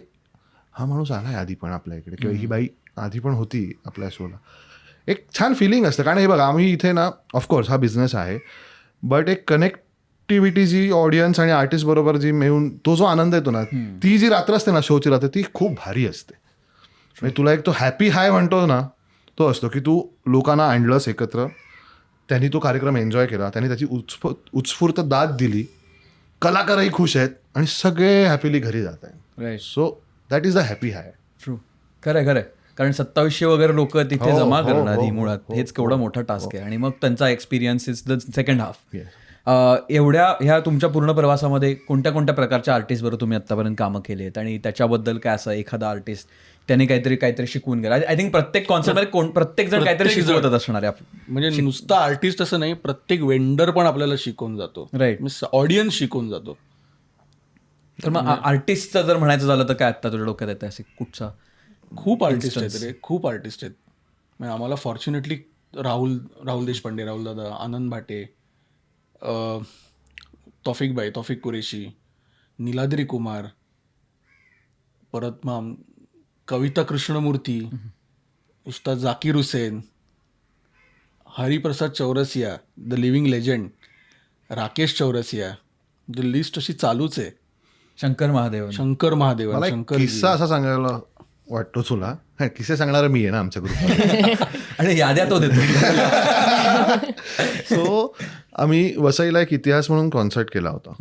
हा माणूस आला आहे आधी पण आपल्या इकडे, किंवा ही बाई आधी पण होती आपल्या शोला. एक छान फिलिंग असतं. कारण हे बघा, आम्ही इथे ना ऑफकोर्स हा बिझनेस आहे, बट एक कनेक्टिव्हिटी जी ऑडियन्स आणि आर्टिस्ट बरोबर जी मिळून तो जो आनंद येतो ना, ती जी रात्र असते ना शोची रात्र, ती खूप भारी असते. म्हणजे तुला एक तो हॅपी हाय म्हणतो ना, तो असतो की तू लोकांना आणलंस एकत्र, त्यांनी तो कार्यक्रम एन्जॉय केला, त्यांनी त्याची उत्स्फूर्त दाद दिली, कलाकारही खुश आहेत आणि सगळे हॅपीली घरी जात आहेत. Right. So that is the happy high. True. खरं. कारण 2700 वगैरे लोक तिथे जमा करणार ही मुळात हेच केवढा मोठा टास्क आहे. आणि मग त्यांचा experience is the second half. एवढ्या ह्या तुमच्या पूर्ण प्रवासामध्ये कोणत्या कोणत्या प्रकारच्या आर्टिस्टबरोबर तुम्ही आत्तापर्यंत कामं केली आहेत आणि त्याच्याबद्दल काय असं एखादा आर्टिस्ट त्याने काहीतरी शिकवून गेला? आय थिंक प्रत्येक कॉन्सर्टमध्ये प्रत्येक जण काहीतरी शिकवतच असणार आहे. म्हणजे नुसता आर्टिस्ट असं नाही, प्रत्येक वेंडर पण आपल्याला शिकवून जातो, राईट. ऑडियन्स शिकवून जातो. तर मग आर्टिस्टचं जर म्हणायचं झालं तर काय आत्ता तुझ्या डोक्यात येतं असे कुठचा? खूप आर्टिस्ट आहेत रे, खूप आर्टिस्ट आहेत. म्हणजे आम्हाला फॉर्च्युनेटली राहुल देशपांडे, राहुल दादा, आनंद भाटे, तौफिक कुरेशी, नीलाद्री कुमार, परत मग Kavita Krishnamurthy, Ustad Zakir Hussain, Hariprasad Chaurasia the living legend, Rakesh Chaurasia, the list अशी चालूच आहे. शंकर महादेवन. मला एक किस्सा असा सांगायला वाटतो तुला. किस्से सांगणारा मी आहे ना आमच्या ग्रुपमध्ये. आणि याद्या तो देतो. सो आम्ही वसईला एक इतिहास म्हणून कॉन्सर्ट केला होता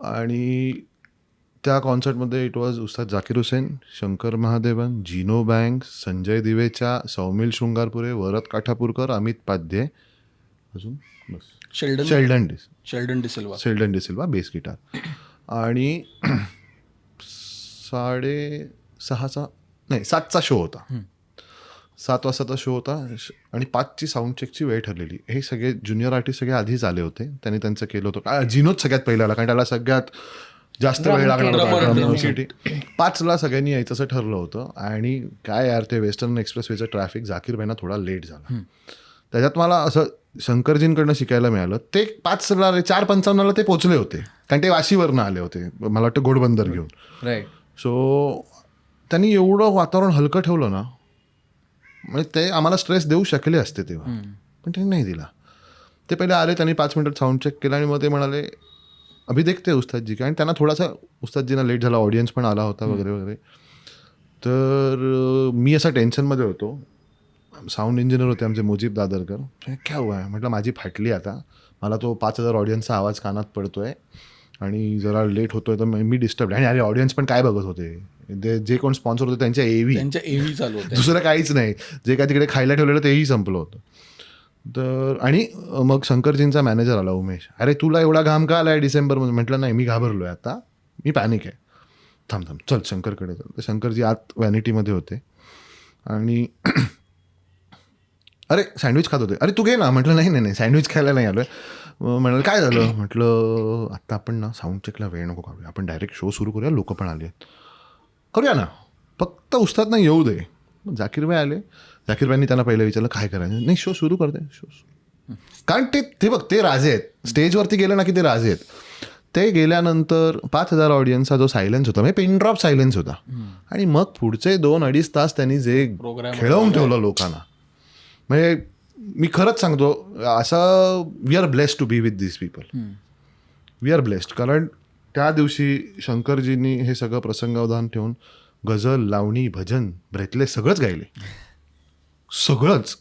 आणि त्या कॉन्सर्टमध्ये इट वॉज उस्ताद जाकीर हुसेन, शंकर महादेवन, जिनो बँक, संजय दिवेचा, सौमिल शृंगारपुरे, वरद काठापूरकर, अमित पाध्ये, अजून बस शेल्डन डिसिल्वा बेस गिटार. आणि 7चा शो होता. 7 वाजताचा शो होता आणि 5ची साऊंड चेकची वेळ ठरलेली. हे सगळे ज्युनियर आर्टिस्ट सगळे आधीच आले होते, त्यांनी त्यांचं केलं होतं. जिनोच सगळ्यात पहिला आला कारण त्याला सगळ्यात जास्त वेळ लागणार होता. 5ला सगळ्यांनी यायचं असं ठरलं होतं. आणि काय यार ते वेस्टर्न एक्सप्रेसवेचं ट्रॅफिक जाकीर भाईंना थोडा लेट झाला. त्याच्यात मला असं शंकरजींकडनं शिकायला मिळालं. ते 4:55 ते पोचले होते कारण ते वाशीवरनं आले होते, मला वाटतं घोडबंदर घेऊन. राईट. सो त्यांनी एवढं वातावरण हलकं ठेवलं ना, म्हणजे ते आम्हाला स्ट्रेस देऊ शकले असते तेव्हा, पण त्यांनी नाही दिला. ते पहिले आले, त्यांनी 5 मिनिटात साऊंड चेक केला आणि मग ते म्हणाले अभि देखते उस्तादजी काय. आणि त्यांना थोडासा उस्तादजींना लेट झाला, ऑडियन्स पण आला होता वगैरे वगैरे. तर मी असा टेन्शनमध्ये होतो. साऊंड इंजिनियर होते आमचे मुजीब दादरकर. क्या हुआ आहे म्हटलं, माझी फाटली आता, मला तो 5,000 ऑडियन्सचा आवाज कानात पडतोय आणि जरा लेट होतोय तर मी डिस्टर्ब. आणि अरे ऑडियन्स पण काय बघत होते, जे कोण स्पॉन्सर होते त्यांच्या एव्ही चालू होते, दुसरं काहीच नाही. जे काय तिकडे खायला ठेवलेलं तेही संपलं होतं. तर आणि मग शंकरजींचा मॅनेजर आला उमेश. अरे तुला एवढा घाम का आला आहे डिसेंबरमध्ये? म्हटलं नाही, मी घाबरलो आहे आता, मी पॅनिक आहे. थांब चल शंकरकडे चल. तर शंकरजी आत व्हॅनिटीमध्ये होते आणि अरे सँडविच खात होते. अरे तू घे ना. म्हटलं नाही सँडविच खायला नाही आलो आहे. म्हणाले काय झालं? म्हटलं आत्ता आपण ना साऊंड चेकला वेळ नको काढूया, आपण डायरेक्ट शो सुरू करूया, लोक पण आले आहेत, करूया ना, फक्त उस्ताद ना येऊ दे. जाकीरबाई आले. जाकीरबाईंनी त्यांना पहिलं विचारलं काय करायचं? नाही शो सुरू करते, शो. कारण ते बघ ते राजे आहेत, स्टेजवरती गेले ना की ते राजे आहेत. ते गेल्यानंतर 5,000 ऑडियन्सचा जो सायलेन्स होता, म्हणजे पिन ड्रॉप सायलेन्स होता. आणि मग पुढचे 2-2.5 तास त्यांनी जे खेळवून ठेवलं लोकांना, म्हणजे मी खरंच सांगतो असं we are blessed to be with this people. We are blessed. कारण त्या दिवशी शंकरजींनी हे सगळं प्रसंगावधान ठेवून गझल, लावणी, भजन, ब्रेथले सगळंच गायले, सगळंच.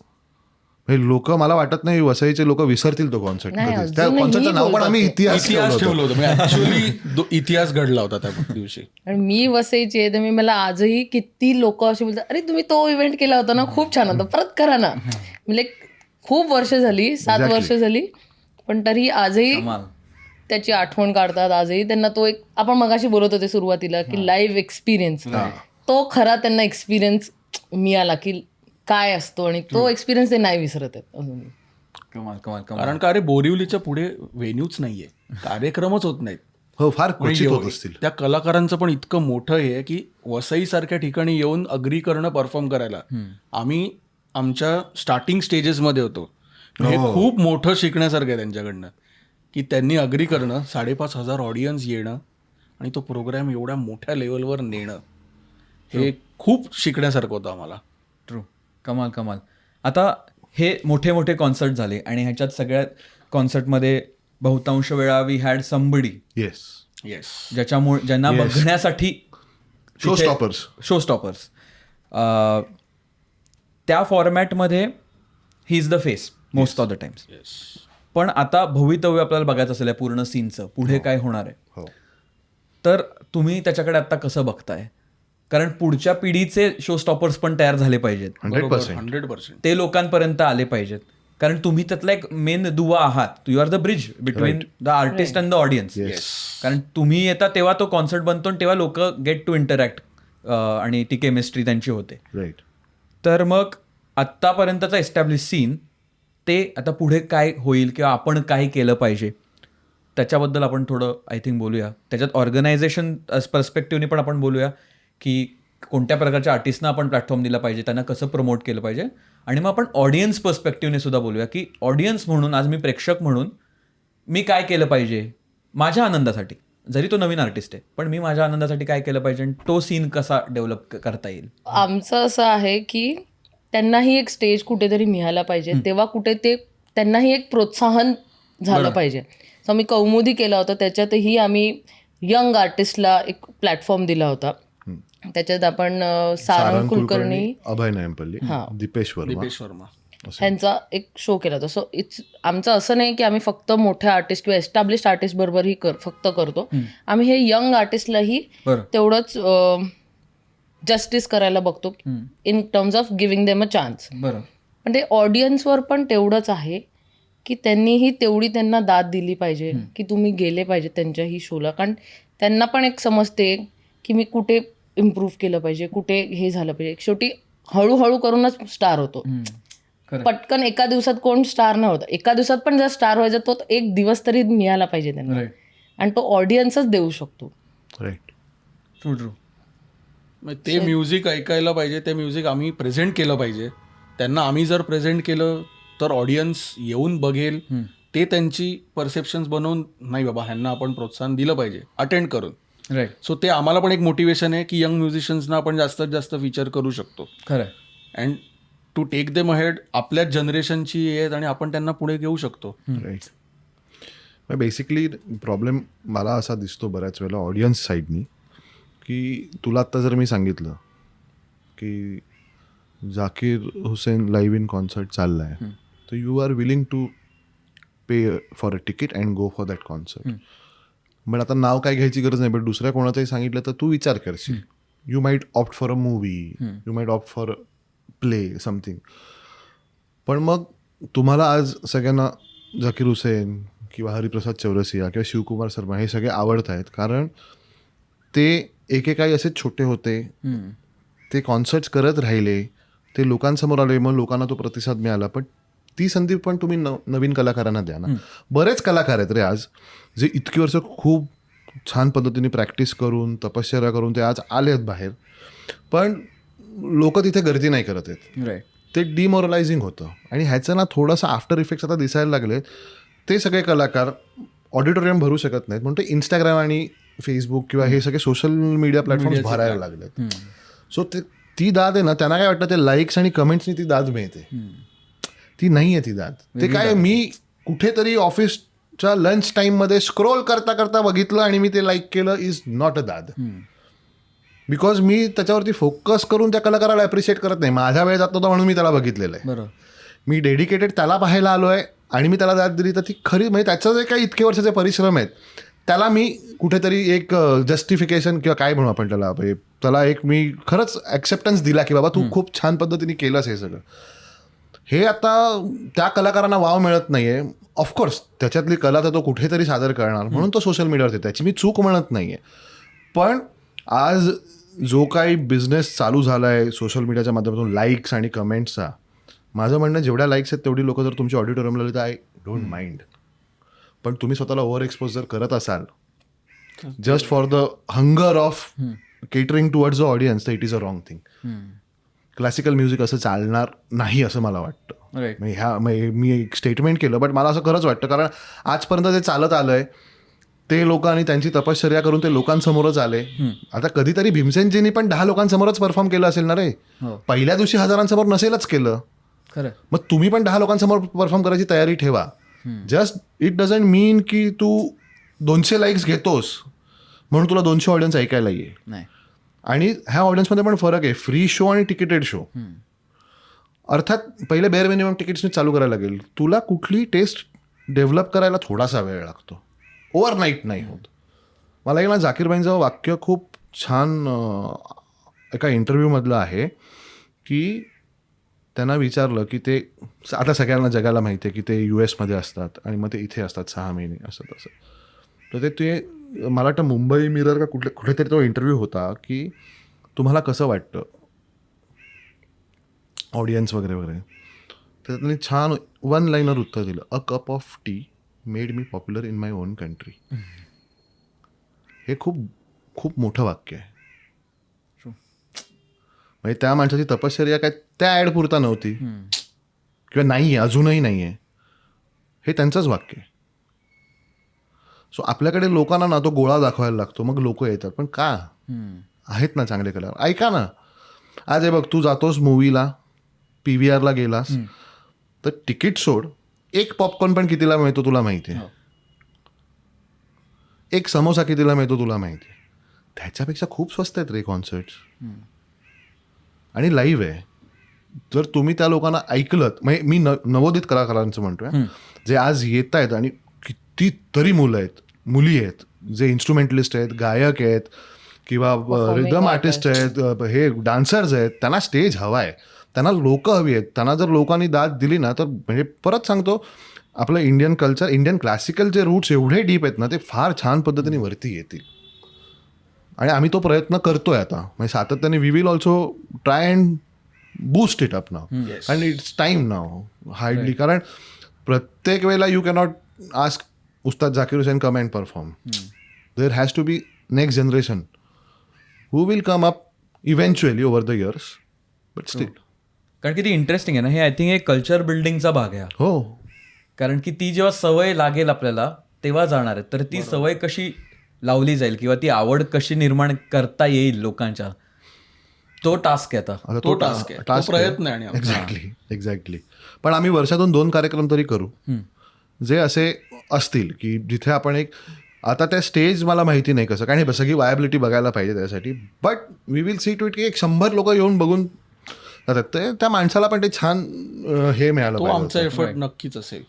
लोक मला वाटत नाही वसईचे लोक विसरतील तो कॉन्सर्ट. त्या कॉन्सर्टचं नाव पण आम्ही इतिहास ठेवलं होतं. ऍक्च्युअली इतिहास घडला होता त्या दिवशी. आणि मी वसईची आहे तर मला आजही किती लोक असे बोलतात, अरे तुम्ही तो इव्हेंट केला होता ना, खूप छान होता, परत करा ना. म्हणजे खूप वर्ष झाली, 7 वर्ष झाली, पण तरी आजही त्याची आठवण काढतात. आजही त्यांना तो एक, आपण मगाशी बोलत होते सुरुवातीला की लाईव्ह एक्सपिरियन्स, तो खरा त्यांना एक्सपिरियन्स मिळाला की काय असतो, आणि तो एक्सपिरियन्स ते नाही विसरत आहेत अजून. कमाल. कारण का अरे बोरिवलीच्या पुढे व्हेन्यूच नाहीये, कार्यक्रमच होत नाहीत. हो, फार क्वचित होत असतील. त्या कलाकारांचं पण इतकं मोठं आहे की वसई सारख्या ठिकाणी येऊन अग्री करणं, परफॉर्म करायला. आम्ही आमच्या स्टार्टिंग स्टेजेसमध्ये होतो. हे खूप मोठं शिकण्यासारखं आहे त्यांच्याकडनं की त्यांनी अग्री करणं, 5,500 ऑडियन्स येणं आणि तो प्रोग्राम एवढ्या मोठ्या लेवलवर नेणं, हे खूप शिकण्यासारखं होतं आम्हाला. ट्रू. कमाल. आता हे मोठे कॉन्सर्ट झाले आणि ह्याच्यात सगळ्यात कॉन्सर्टमध्ये बहुतांश वेळा वी हॅड समबडी, येस, ज्याच्यामुळे ज्यांना बघण्यासाठी शो स्टॉपर्स. त्या फॉर्मॅटमध्ये he is the face most of the times. पण आता भवितव्य आपल्याला बघायचं असेल पूर्ण सीनचं, पुढे काय होणार आहे, तर तुम्ही त्याच्याकडे आता कसं बघताय? कारण पुढच्या पिढीचे शो स्टॉपर्स पण तयार झाले पाहिजेत, 100%. ते लोकांपर्यंत आले पाहिजेत. कारण तुम्ही त्यातला एक मेन दुवा आहात. You are the bridge between the artist and the audience. कारण तुम्ही येता तेव्हा तो कॉन्सर्ट बनतो आणि तेव्हा लोक गेट टू इंटरॅक्ट आणि ती केमिस्ट्री त्यांची होते. राईट. तर मग आत्तापर्यंतचा एस्टॅब्लिश सीन ते आता पुढे काय होईल किंवा आपण काय केलं पाहिजे त्याच्याबद्दल आपण थोडं आय थिंक बोलूया. त्याच्यात ऑर्गनायझेशन पर्स्पेक्टिव्हने पण आपण बोलूया की कोणत्या प्रकारच्या आर्टिस्टना आपण प्लॅटफॉर्म दिला पाहिजे, त्यांना कसं प्रमोट केलं पाहिजे. आणि मग आपण ऑडियन्स पर्स्पेक्टिव्हने सुद्धा बोलूया की ऑडियन्स म्हणून, आज मी प्रेक्षक म्हणून मी काय केलं पाहिजे माझ्या आनंदासाठी. जरी तो नवीन आर्टिस्ट आहे पण मी माझ्या आनंदासाठी काय केलं पाहिजे आणि तो सीन कसा डेव्हलप करता येईल. आमचं असं आहे की त्यांनाही एक स्टेज कुठेतरी मिळायला पाहिजे, तेव्हा कुठे ते त्यांनाही एक प्रोत्साहन झालं पाहिजे. सो आम्ही कौमुदी केला होता, त्याच्यातही आम्ही यंग आर्टिस्टला एक प्लॅटफॉर्म दिला होता. त्याच्यात आपण सारंग कुलकर्णी, अभय नायमपल्ली, दीपेश वर्मा ह्यांचा एक शो केला होता. सो आमचं असं नाही की आम्ही फक्त मोठ्या आर्टिस्ट किंवा एस्टॅब्लिश आर्टिस्ट बरोबरही फक्त करतो. आम्ही हे यंग आर्टिस्टलाही तेवढंच जस्टिस करायला बघतो in terms of giving them a chance. बरं. पण ते ऑडियन्सवर पण तेवढंच आहे की त्यांनीही तेवढी त्यांना दाद दिली पाहिजे की तुम्ही गेले पाहिजे त्यांच्याही शोला. कारण त्यांना पण एक समजते की मी कुठे इम्प्रूव्ह केलं पाहिजे, कुठे हे झालं पाहिजे. शेवटी हळूहळू करूनच स्टार होतो. पटकन एका दिवसात कोण स्टार नाही होत. एका दिवसात पण जर स्टार व्हायचा तो एक दिवस तरी मिळाला पाहिजे त्यांना, आणि तो ऑडियन्सच देऊ शकतो. राईट. True true. ते म्युझिक ऐकायला पाहिजे, ते म्युझिक आम्ही प्रेझेंट केलं पाहिजे. त्यांना आम्ही जर प्रेझेंट केलं तर ऑडियन्स येऊन बघेल, ते त्यांची परसेप्शन्स बनवून नाही बाबा ह्यांना आपण प्रोत्साहन दिलं पाहिजे अटेंड करून. राईट. सो ते आम्हाला पण एक मोटिवेशन आहे की यंग म्युझिशियन्सना आपण जास्तीत जास्त फीचर करू शकतो. खरं. And to take them ahead. आपल्याच जनरेशनची आहेत आणि आपण त्यांना पुढे घेऊ शकतो. राईट. बेसिकली प्रॉब्लेम मला असा दिसतो बऱ्याच वेळेला ऑडियन्स साईडनी की तुला आत्ता जर मी सांगितलं की Zakir Hussain live in concert चालला आहे, तर you are willing to pay for a ticket and go for that concert. पण आता नाव काय घ्यायची गरज नाही, पण दुसऱ्या कोणाचंही सांगितलं तर तू विचार करशील. You might opt for a movie, you might opt for play something. पण मग तुम्हाला आज सगळ्यांना झाकीर हुसेन किंवा हरिप्रसाद चौरसिया किंवा शिवकुमार शर्मा हे सगळे आवडत आहेत कारण ते एकेकाळी असे छोटे होते, ते कॉन्सर्ट्स करत राहिले, ते लोकांसमोर आले, मग लोकांना तो प्रतिसाद मिळाला. पण ती संधी पण तुम्ही नवीन कलाकारांना द्या ना. बरेच कलाकार आहेत रे आज जे इतकी वर्ष खूप छान पद्धतीने प्रॅक्टिस करून तपश्चर्या करून ते आज आले आहेत बाहेर, पण लोक तिथे गर्दी नाही करत आहेत. राईट. ते डिमोरलायझिंग होतं. आणि ह्याचं ना थोडंसं आफ्टर इफेक्ट्स आता दिसायला लागले. ते सगळे कलाकार ऑडिटोरियम भरू शकत नाहीत म्हणून ते इंस्टाग्राम आणि फेसबुक किंवा हे सगळे सोशल मीडिया प्लॅटफॉर्म्स भरायला लागलेत. सो ती दाद आहे ना, त्यांना काय वाटतं ते लाईक्स आणि कमेंट्सनी ती दाद मिळते. ती नाही आहे ती दाद. ते काय मी कुठेतरी ऑफिसच्या लंच टाईममध्ये स्क्रोल करता करता बघितलं आणि मी ते लाईक केलं इज नॉट अ दाद. बिकॉज मी त्याच्यावरती फोकस करून त्या कलाकाराला ॲप्रिशिएट करत नाही. माझा वेळ जात होता म्हणून मी त्याला बघितलेलं आहे. बरोबर. मी डेडिकेटेड त्याला पाहायला आलो आहे आणि मी त्याला दाद दिली तर ती खरी, म्हणजे त्याचं जे काही इतके वर्षाचे परिश्रम आहेत त्याला मी कुठेतरी एक जस्टिफिकेशन किंवा काय म्हणू आपण त्याला एक मी खरंच ॲक्सेप्टन्स दिला की बाबा तू खूप छान पद्धतीने केलंस हे सगळं. हे आता त्या कलाकारांना वाव मिळत नाही आहे. ऑफकोर्स त्याच्यातली कला तर तो कुठेतरी सादर करणार म्हणून तो सोशल मीडियावरती, त्याची मी चूक म्हणत नाही आहे. पण आज जो काही बिझनेस चालू झाला आहे सोशल मीडियाच्या माध्यमातून लाईक्स आणि कमेंट्सचा, माझं म्हणणं जेवढ्या लाईक्स आहेत तेवढी लोकं जर तुमची ऑडिटोरियमला आली तर आय डोंट माइंड. पण तुम्ही स्वतःला ओव्हर एक्सपोज जर करत असाल just for the hunger of catering towards the audience, तर it is a wrong thing. Classical music असं चालणार नाही असं मला वाटतं. मी एक स्टेटमेंट केलं, बट मला असं खरंच वाटतं कारण आजपर्यंत ते चालत आलं आहे. ते लोकांनी त्यांची तपश्चर्या करून ते लोकांसमोरच आले. आता कधीतरी भीमसेनजींनी पण 10 लोकांसमोरच परफॉर्म केलं असेल ना रे. पहिल्या दिवशी हजारांसमोर नसेलच केलं. खरं. मग तुम्ही पण 10 लोकांसमोर परफॉर्म करायची तयारी ठेवा. जस्ट इट डझंट मीन की तू 200 लाईक्स घेतोस म्हणून तुला 200 ऑडियन्स ऐकायला येईल. नाही. आणि ह्या ऑडियन्समध्ये पण फरक आहे, फ्री शो आणि तिकीटेड शो. अर्थात पहिले बेअर मिनिमम तिकीट्सनी चालू करायला लागेल. तुला कुठली टेस्ट डेव्हलप करायला थोडासा वेळ लागतो, ओव्हरनाईट नाही होत. मला एक ना झाकीरबाईंचं वाक्य खूप छान एका इंटरव्ह्यूमधलं आहे की त्यांना विचारलं की ते आता सगळ्यांना जगाला माहिती आहे की ते US मध्ये असतात आणि मग ते इथे असतात 6 महिने असं तसं. तर ते मला वाटतं मुंबई मिरर का कुठेतरी तो इंटरव्ह्यू होता की तुम्हाला कसं वाटतं ऑडियन्स वगैरे वगैरे. तर त्यांनी छान 1 लाईनर उत्तर दिलं, a cup of T made me popular in my on country. हे खूप खूप मोठं वाक्य आहे. म्हणजे त्या माणसाची तपश्चर्या काय त्या ॲड पुरता नव्हती किंवा नाही आहे, अजूनही नाही आहे, हे त्यांचंच वाक्य आहे. सो आपल्याकडे लोकांना ना तो गोळा दाखवायला लागतो, मग लोक येतात. पण का आहेत ना चांगले कलाकार, ऐका ना. आज हे बघ, तू जातोस मूवीला, PVRला गेलास तर तिकीट सोड, एक पॉपकॉर्न पण कितीला मिळतो तुला माहिती आहे, एक समोसा कितीला मिळतो तुला माहिती आहे. त्याच्यापेक्षा खूप स्वस्त आहेत रे कॉन्सर्ट्स. आणि लाईव्ह आहे. जर तुम्ही त्या लोकांना ऐकलत, म्हणजे मी नवोदित कलाकारांचं म्हणतोय जे आज येत आहेत आणि कितीतरी मुलं आहेत, मुली आहेत, जे इन्स्ट्रुमेंटलिस्ट आहेत, गायक आहेत किंवा रिदम आर्टिस्ट आहेत, हे डान्सर्स आहेत, त्यांना स्टेज हवा आहे, त्यांना लोक हवी आहेत. त्यांना जर लोकांनी दाद दिली ना तर म्हणजे परत सांगतो, आपलं इंडियन कल्चर, इंडियन क्लासिकलचे रूट्स एवढे डीप आहेत ना, ते फार छान पद्धतीने वरती येतील. आणि आम्ही तो प्रयत्न करतोय आता, म्हणजे सातत्याने. We will also try and boost it up now, and it's time now hardly. कारण प्रत्येक वेळेला you cannot ask Ustad Zakir Hussain come and perform. There has to be next generation who will come up eventually over the years, but still. कारण की ती interesting आहे ना, हे I think एक कल्चर बिल्डिंगचा भाग आहे. हो, कारण की ती जेव्हा सवय लागेल आपल्याला तेव्हा जाणार आहे. तर ती सवय कशी लावली जाईल किंवा ती आवड कशी निर्माण करता येईल लोकांच्या, तो टास्क आहे आता. आता तो टास्क आहे, तो प्रयत्न आहे. आणि एक्झॅक्टली. पण आम्ही वर्षातून 2 कार्यक्रम तरी करू, जे असे असतील की जिथे आपण एक, आता त्या स्टेज मला माहिती नाही कसं, कारण हे सगळी वायबिलिटी बघायला पाहिजे त्यासाठी. But we will see to it की 100 लोक येऊन बघून जातात, त्या माणसाला पण ते छान हे मिळालं तो पाहिजे आमचा एफर्ट नक्कीच असेल.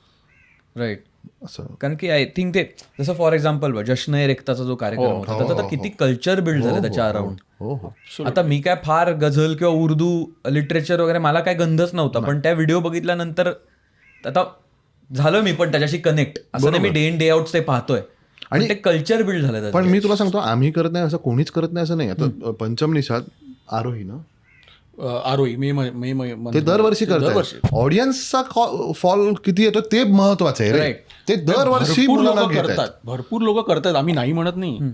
राईट. असं. कारण की आय थिंक ते जसं फॉर एक्झाम्पल जश्न ए रेख्ताचा जो कार्यक्रम होता त्याचा तर किती कल्चर बिल्ड झालं त्याच्या अराउंड. हो हो. आता मी काय फार गझल किंवा उर्दू लिटरेचर वगैरे मला काय गंधच नव्हता, पण त्या व्हिडिओ बघितल्यानंतर आता झालं मी पण त्याच्याशी कनेक्ट. असं नाही मी डे इन डे आउट ते पाहतोय, आणि ते कल्चर बिल्ड झालं त्याचं. पण मी तुला सांगतो, आम्ही करत नाही असं कोणीच करत नाही असं नाही. आता पंचम निषाद आरोही ना, आरोही ते दरवर्षी करतात. ऑडियन्सचा फॉल किती येतो ते महत्वाचं आहे रे. ते दरवर्षी भरपूर लोक करतात. आम्ही नाही म्हणत नाही.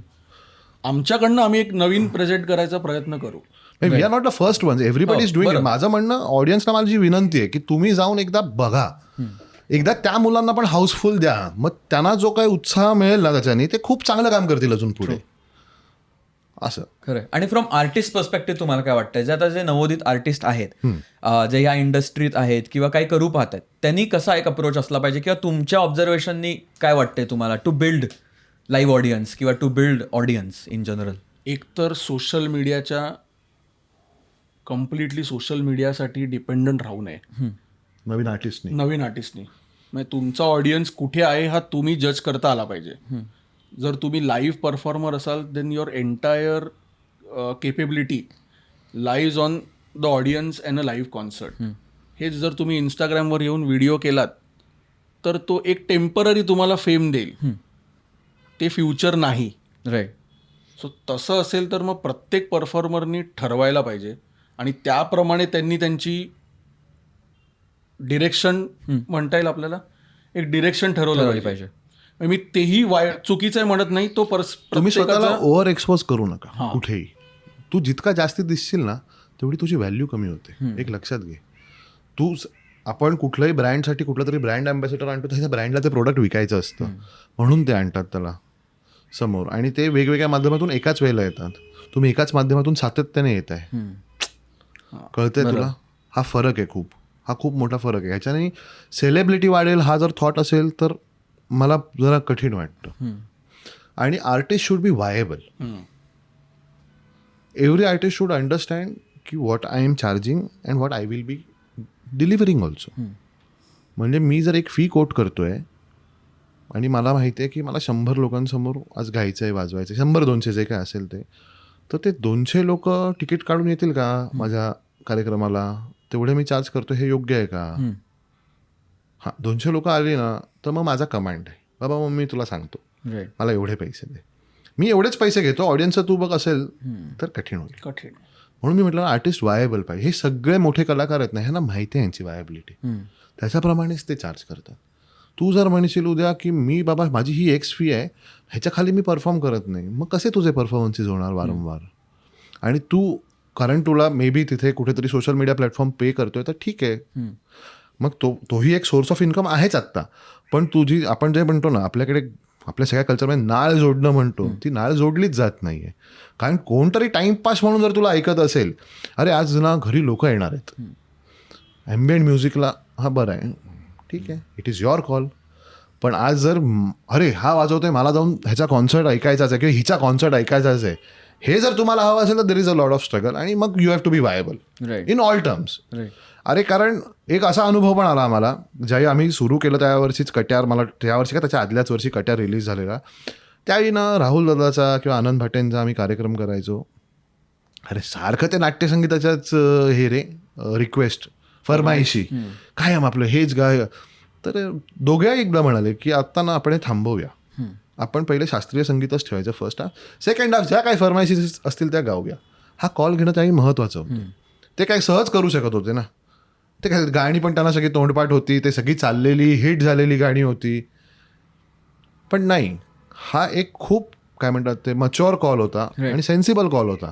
आमच्याकडनं आम्ही एक नवीन प्रेझेंट करायचा प्रयत्न करू. We are not the first one, everybody is doing it. माझं म्हणणं ऑडियन्सला माझी विनंती आहे की तुम्ही जाऊन एकदा बघा, एकदा त्या मुलांना पण हाऊसफुल द्या. मग त्यांना जो काही उत्साह मिळेल ना त्याच्याने, ते खूप चांगलं काम करतील अजून पुढे. असं खरं. आणि फ्रॉम आर्टिस्ट पर्स्पेक्टिव्ह तुम्हाला काय वाटतं, जे आता जे नवोदित आर्टिस्ट आहेत, जे या इंडस्ट्रीत आहेत किंवा काही करू पाहतात, त्यांनी कसा एक अप्रोच असला पाहिजे, किंवा तुमच्या ऑब्झर्वेशननी काय वाटतंय तुम्हाला टू बिल्ड लाईव्ह ऑडियन्स किंवा to build audience in general? एकतर सोशल मीडियाच्या कम्प्लिटली सोशल मीडियासाठी डिपेंडंट राहू नये नवीन आर्टिस्टनी. म्हणजे तुमचा ऑडियन्स कुठे आहे हा तुम्ही जज करता आला पाहिजे. जर तुम्ही लाईव्ह परफॉर्मर असाल, then your entire capability lives on the audience and a live concert. हेच जर तुम्ही इंस्टाग्रामवर येऊन व्हिडिओ केलात तर तो एक टेम्पररी तुम्हाला फेम देईल, ते फ्युचर नाही. राईट. सो तसं असेल तर मग प्रत्येक परफॉर्मरनी ठरवायला पाहिजे आणि त्याप्रमाणे त्यांनी त्यांची डिरेक्शन म्हणता येईल आपल्याला, एक डिरेक्शन ठरवलं पाहिजे. मी तेही चुकीचं आहे म्हणत नाही. तो तुम्ही स्वतःला ओव्हर एक्सपोज करू नका कुठेही. तू जितका जास्ती दिसशील ना तेवढी तुझी व्हॅल्यू कमी होते. एक लक्षात घे. आपण कुठल्याही ब्रँडसाठी कुठला तरी ब्रँड अँबॅसेडर आणतो, त्याच्या ब्रँडला ते प्रोडक्ट विकायचं असतं म्हणून ते आणतात त्याला समोर, आणि ते वेगवेगळ्या माध्यमातून एकाच वेळेला येतात. तुम्ही एकाच माध्यमातून सातत्याने येत आहे. कळतंय तुला? हा फरक आहे खूप, हा खूप मोठा फरक आहे. ह्याच्याने सेलिब्रिटी वाढेल हा जर थॉट असेल तर मला जरा कठीण वाटतं. आणि artist should be viable. Every artist should understand की what I am charging and what I will be delivering also. म्हणजे मी जर एक फी कोट करतोय आणि मला माहिती आहे की मला 100 लोकांसमोर आज गायचं आहे, वाजवायचं आहे, 100-200 जे काय असेल ते, तर ते 200 लोक तिकीट काढून येतील का माझ्या कार्यक्रमाला तेवढे मी चार्ज करतो हे योग्य आहे का? हां 200 लोक आली ना तर मग माझा कमांड आहे, बाबा मग मी तुला सांगतो मला एवढे पैसे दे, मी एवढेच पैसे घेतो, ऑडियन्सचं तू बघ असेल तर कठीण होईल. कठीण. म्हणून मी म्हटलं आर्टिस्ट वायबल पाहिजे. हे सगळे मोठे कलाकार आहेत ना, ह्यांना माहिती आहे यांची वायबिलिटी, त्याच्याप्रमाणेच ते चार्ज करतात. तू जर म्हणशील उद्या की मी बाबा माझी ही एक्स फी आहे, ह्याच्या खाली मी परफॉर्म करत नाही, मग कसे तुझे परफॉर्मन्सेस होणार वारंवार? आणि तू कारण तुला मे बी तिथे कुठेतरी सोशल मीडिया प्लॅटफॉर्म पे करतोय तर ठीक आहे, मग तोही एक सोर्स ऑफ इन्कम आहेच आत्ता. पण तुझी आपण जे म्हणतो ना आपल्याकडे आपल्या सगळ्या कल्चरमध्ये नाळ जोडणं म्हणतो, ती नाळ जोडलीच जात नाही आहे. कारण कोणतरी टाईमपास म्हणून जर तुला ऐकत असेल, अरे आज ना घरी लोक येणार आहेत, ॲम्बियंट म्युझिकला हा बरं आहे, ठीक आहे, इट इज युअर कॉल. पण आज जर अरे हा वाजवतोय, मला जाऊन ह्याचा कॉन्सर्ट ऐकायचाच आहे किंवा हिचा कॉन्सर्ट ऐकायचाच आहे, हे जर तुम्हाला हवं असेल तर there is a lot of struggle. आणि मग you have to be viable in all terms. अरे कारण एक असा अनुभव पण आला आम्हाला, ज्यावेळी आम्ही सुरू केलं त्यावर्षीच कट्यार, मला त्यावर्षी का त्याच्या आदल्याच वर्षी कट्यार रिलीज झालेला, त्यावेळी ना राहुल दादाचा किंवा आनंद भाटेंचा आम्ही कार्यक्रम करायचो. अरे सारखं ते नाट्यसंगीताच्याच हे रे रिक्वेस्ट फरमाईशी, कायम आपलं हेच गाय. तर दोघेही एकदा म्हणाले की आत्ता ना आपण हे थांबवूया, आपण पहिले शास्त्रीय संगीतच ठेवायचं फर्स्ट हाफ, सेकंड हाफ ज्या काही फरमाईशी असतील त्या गाऊया. हा कॉल घेणं त्याही महत्त्वाचं होतं. ते काय सहज करू शकत होते ना, ते काय गाणी पण त्यांना सगळी तोंडपाठ होती, ते सगळी चाललेली हिट झालेली गाणी होती. पण नाही, हा एक खूप काय म्हणतात ते मच्युअर कॉल होता आणि सेन्सिबल कॉल होता.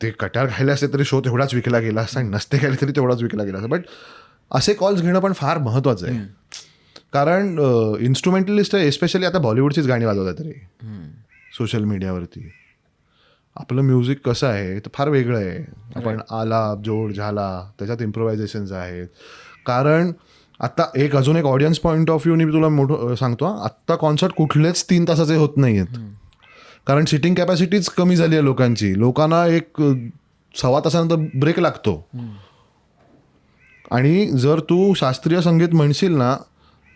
ते कट्यार खायला असते तरी शो तेवढाच विकला गेला असता आणि नसते खायला तरी तेवढाच विकला गेला असता. बट असे कॉल्स घेणं पण फार महत्त्वाचं आहे. कारण इन्स्ट्रुमेंटलिस्ट एस्पेशली आता बॉलिवूडचीच गाणी वाजवतात तरी सोशल मीडियावरती. आपलं म्युझिक कसं आहे तर फार वेगळं आहे. आपण आलाप जोड झाला त्याच्यात इम्प्रोव्हायझेशन्स आहेत. कारण आत्ता अजून एक ऑडियन्स पॉईंट ऑफ व्ह्यूनी मी तुला मोठं सांगतो, आत्ता कॉन्सर्ट कुठलेच 3 तासाचे होत नाही आहेत. कारण सिटिंग कॅपॅसिटीच कमी झाली आहे लोकांची. लोकांना एक 1.25 तासानंतर ब्रेक लागतो. आणि जर तू शास्त्रीय संगीत म्हणशील ना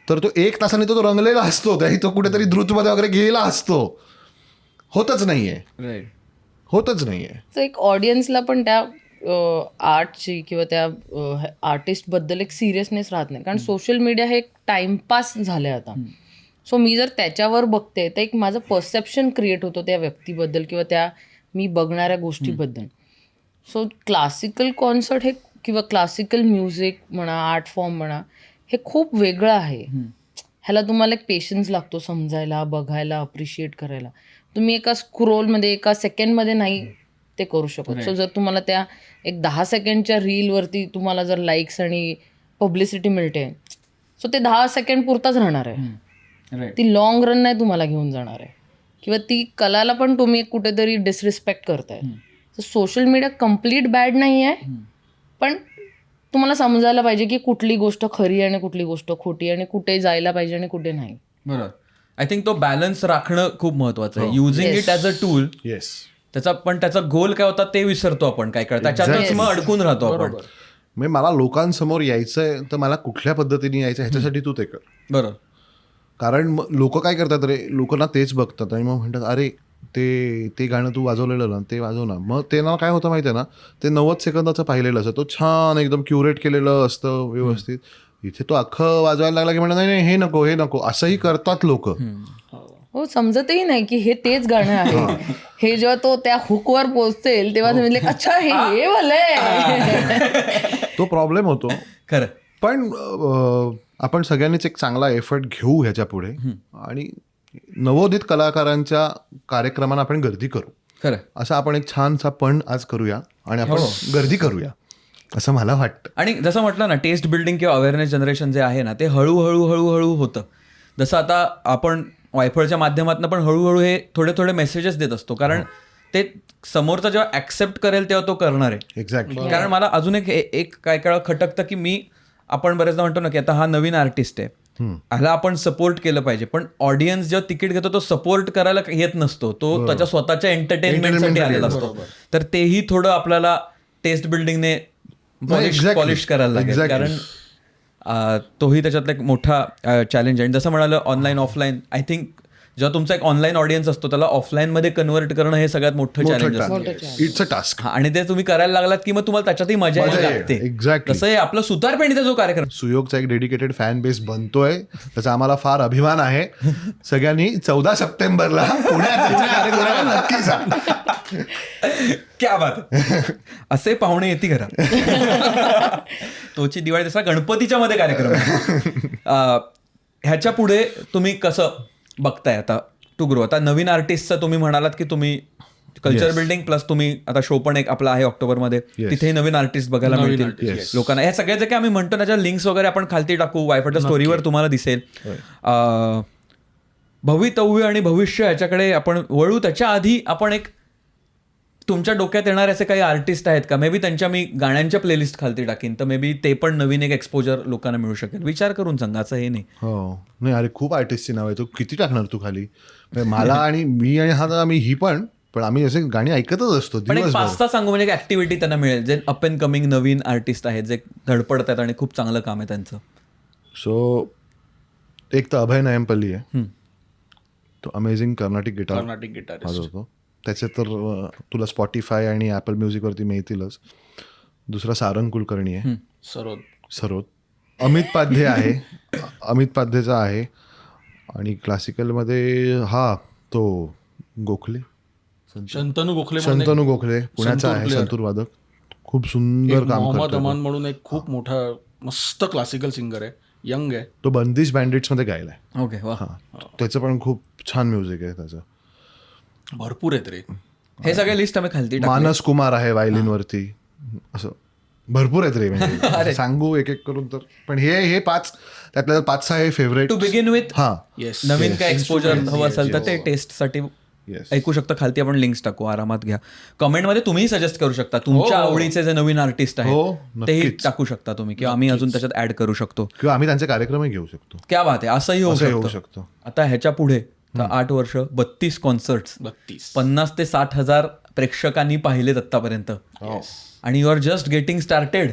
तर तो 1 तासाने तो रंगलेला असतो, त्याही तो कुठेतरी द्रुतमध्ये वगैरे गेला असतो. होतच नाही आहे, होतच नाही आहे. तर एक ऑडियन्सला पण त्या आर्टची किंवा त्या आर्टिस्टबद्दल एक सिरियसनेस राहत नाही. कारण सोशल मीडिया हे एक टाइमपास झालं आहे आता. सो मी जर त्याच्यावर बघते तर एक माझं परसेप्शन क्रिएट होतं त्या व्यक्तीबद्दल किंवा त्या मी बघणाऱ्या गोष्टीबद्दल. सो क्लासिकल कॉन्सर्ट हे किंवा क्लासिकल म्युझिक म्हणा, आर्ट फॉर्म म्हणा, हे खूप वेगळं आहे. ह्याला तुम्हाला एक पेशन्स लागतो समजायला, बघायला, अप्रिशिएट करायला. तुम्ही एका स्क्रोलमध्ये एका सेकंडमध्ये नाही ते करू शकत. सो जर तुम्हाला त्या एक 10 सेकंडच्या रीलवरती तुम्हाला जर लाईक्स आणि पब्लिसिटी मिळते, सो ते 10 सेकंड पुरताच राहणार आहे. ती लॉंग रन नाही तुम्हाला घेऊन जाणार आहे. किंवा ती कलाला पण तुम्ही कुठेतरी डिसरिस्पेक्ट करताय. तर सोशल मीडिया कम्प्लीट बॅड नाही आहे, पण तुम्हाला समजायला पाहिजे की कुठली गोष्ट खरी आणि कुठली गोष्ट खोटी आणि कुठे जायला पाहिजे आणि कुठे नाही. बरोबर. आय थिंक तो बॅलन्स राखणं खूप महत्वाचं आहे. Using it as a tool, yes, पण त्याचा गोल काय होता ते विसरतो आपण, काय करतो त्याच्यातच मग अडकून राहतो आपण. म्हणजे मला लोकांसमोर यायचंय तर मला कुठल्या पद्धतीने यायचं ह्याच्यासाठी तू ते कर. बरोबर. कारण लोक काय करतात रे, लोकांना तेच बघतात आणि मग म्हणतात अरे ते गाणं तू वाजवलेलं ना ते वाजव ना. मग ते ना काय होतं माहिती आहे ना, ते 90 सेकंदाचं पाहिलेलं असतं, तो छान एकदम क्युरेट केलेलं असतं व्यवस्थित. इथे तो अख्खं वाजवायला लागला की म्हणत नाही हे नको हे नको, असंही करतात लोक. हो, समजतही नाही की हे तेच गाणं आहे. हे जेव्हा तो त्या हुकवर पोहोचेल तेव्हा तुम्ही अच्छा हे तो प्रॉब्लेम होतो खरं. पण आपण सगळ्यांनीच एक चांगला एफर्ट घेऊ ह्याच्या पुढे आणि नवोदित कलाकारांच्या कार्यक्रमांना आपण गर्दी करू. खरं. असं आपण एक छानसा पण आज करूया आणि आपण गर्दी करूया असं मला वाटतं. आणि जसं म्हटलं ना, टेस्ट बिल्डिंग किंवा अवेअरनेस जनरेशन जे आहे ना, ते हळूहळू होतं. जसं आता आपण वायफळच्या माध्यमातून पण हळूहळू हे थोडे थोडे मेसेजेस देत असतो. कारण ते समोरचा जेव्हा ऍक्सेप्ट करेल तेव्हा तो करणार आहे. एक्झॅक्टली. कारण मला अजून एक काय काळ खटकतं की आपण बरेचदा म्हणतो ना की आता हा नवीन आर्टिस्ट आहे, ह्याला आपण सपोर्ट केलं पाहिजे. पण ऑडियन्स जेव्हा तिकीट घेतो तो सपोर्ट करायला येत नसतो, तो त्याच्या स्वतःच्या एंटरटेनमेंटसाठी आलेला असतो. तर तेही थोडं आपल्याला टेस्ट बिल्डिंगने पॉलिश करायला लागेल. कारण तोही त्याच्यातला एक मोठा चॅलेंज आहे. आणि जसं म्हणालं ऑनलाईन ऑफलाईन, आय थिंक जेव्हा तुमचा एक ऑनलाईन ऑडियन्स असतो त्याला ऑफलाईनमध्ये कन्व्हर्ट करणं हे सगळ्यात मोठं चॅलेंज असतं. It's a task. आणि ते तुम्ही करायला लागलात की मग तुम्हाला त्याच्यातही मजा मजा यायला येते. लागते. Exactly. तसं हे आपला सुतारपेंडीचा जो कार्यक्रम सुयोगचा एक डेडिकेटेड फॅन बेस बनतोय, त्याचा आम्हाला फार अभिमान आहे. सगळ्यांनी 14 सप्टेंबरला पुण्यात त्याच्या कार्यक्रमाला नक्की जा. क्या बात आहे. असे पाहुणे येते घरात. तोची दिवाळी दसरा गणपतीच्या मध्ये कार्यक्रम आहे. ह्याच्या पुढे तुम्ही कसं बघताय आता टू ग्रो? आता नवीन आर्टिस्टचं तुम्ही म्हणालात की तुम्ही कल्चर बिल्डिंग प्लस तुम्ही आता शो पण एक आपला आहे ऑक्टोबरमध्ये, तिथेही नवीन आर्टिस्ट बघायला मिळतील लोकांना. हे सगळे जे काही आम्ही म्हणतो त्याच्या लिंक्स वगैरे आपण खालती टाकू, वायफायच्या स्टोरीवर तुम्हाला दिसेल. भवितव्य आणि भविष्य याच्याकडे आपण वळू. त्याच्या आधी आपण एक तुमच्या डोक्यात येणारे असे काही आर्टिस्ट आहेत का? मे बी त्यांच्या मी गाण्यांच्या प्लेलिस्ट खालती टाकीन, तर मे बी ते पण नवीन एक एक्सपोजर लोकांना मिळू शकेल. विचार करून सांगा, असं हे नाही. हो नाही, अरे खूप आर्टिस्टची नाव आहे. तू किती टाकणार तू खाली? म्हणजे मला आणि मी आणि हा आम्ही ही पण आम्ही असे गाणी ऐकतच असतो पण एक दिवसभर. 5-6 सांगू म्हणजे ऍक्टिव्हिटी त्यांना मिळेल जे up and coming Naveen artist आहेत, जे धडपडत आहेत आणि खूप चांगलं काम आहे त्यांचं. सो एक तर अभय नयमपल्ली आहे. तो अमेझिंग कर्नाटिक गिटार वाजवतो. त्याचे तर तुला स्पॉटीफाय आणि ॲपल म्युझिकवरती मिळतीलच. दुसरा सारंग कुलकर्णी आहे, सरोद. अमित पाध्ये आहे, अमित पाध्येचा आहे. आणि क्लासिकलमध्ये हा तो गोखले, शंतनू गोखले पुण्याचा आहे, संतूर वादक. खूप सुंदर काम मोहम्मद करतो. अमान म्हणून एक खूप मोठा मस्त क्लासिकल सिंगर आहे, यंग आहे. तो बंदिश बँडिट्समध्ये गायलाय. ओके, वा. त्याचं पण खूप छान म्युझिक आहे त्याचं. भरपूर आहेत रे. हे सगळे लिस्ट आम्ही खालती टाकू. मानस कुमार आहे व्हायलिन वरती. असं भरपूर आहेत रे. म्हणजे सांगू एक एक करून तर, पण हे 5 त्यातल्या 5-6 हे फेवरेट. टू बिगिन विथ हा येस, नवीन काय एक्सपोजर हवं असेल तर ते टेस्टसाठी Yes. ऐकू शकता. खालती आपण लिंक्स टाकू, आरामात घ्या. कमेंटमध्ये तुम्ही सजेस्ट करू शकता तुमच्या आवडीचे जे नवीन आर्टिस्ट हो, आहेत तेही नक्कीच. टाकू शकता तुम्ही, किंवा आम्ही अजून त्याच्यात ऍड करू शकतो. किंवा आम्ही त्यांचे कार्यक्रमही घेऊ शकतो. क्या बात आहे. असंही होऊ असंही होऊ शकतं. शकतो. आता ह्याच्या पुढे 8 वर्ष 32 कॉन्सर्ट्स 50 ते 60 हजार प्रेक्षकांनी पाहिलेत आतापर्यंत. आणि you are just getting started.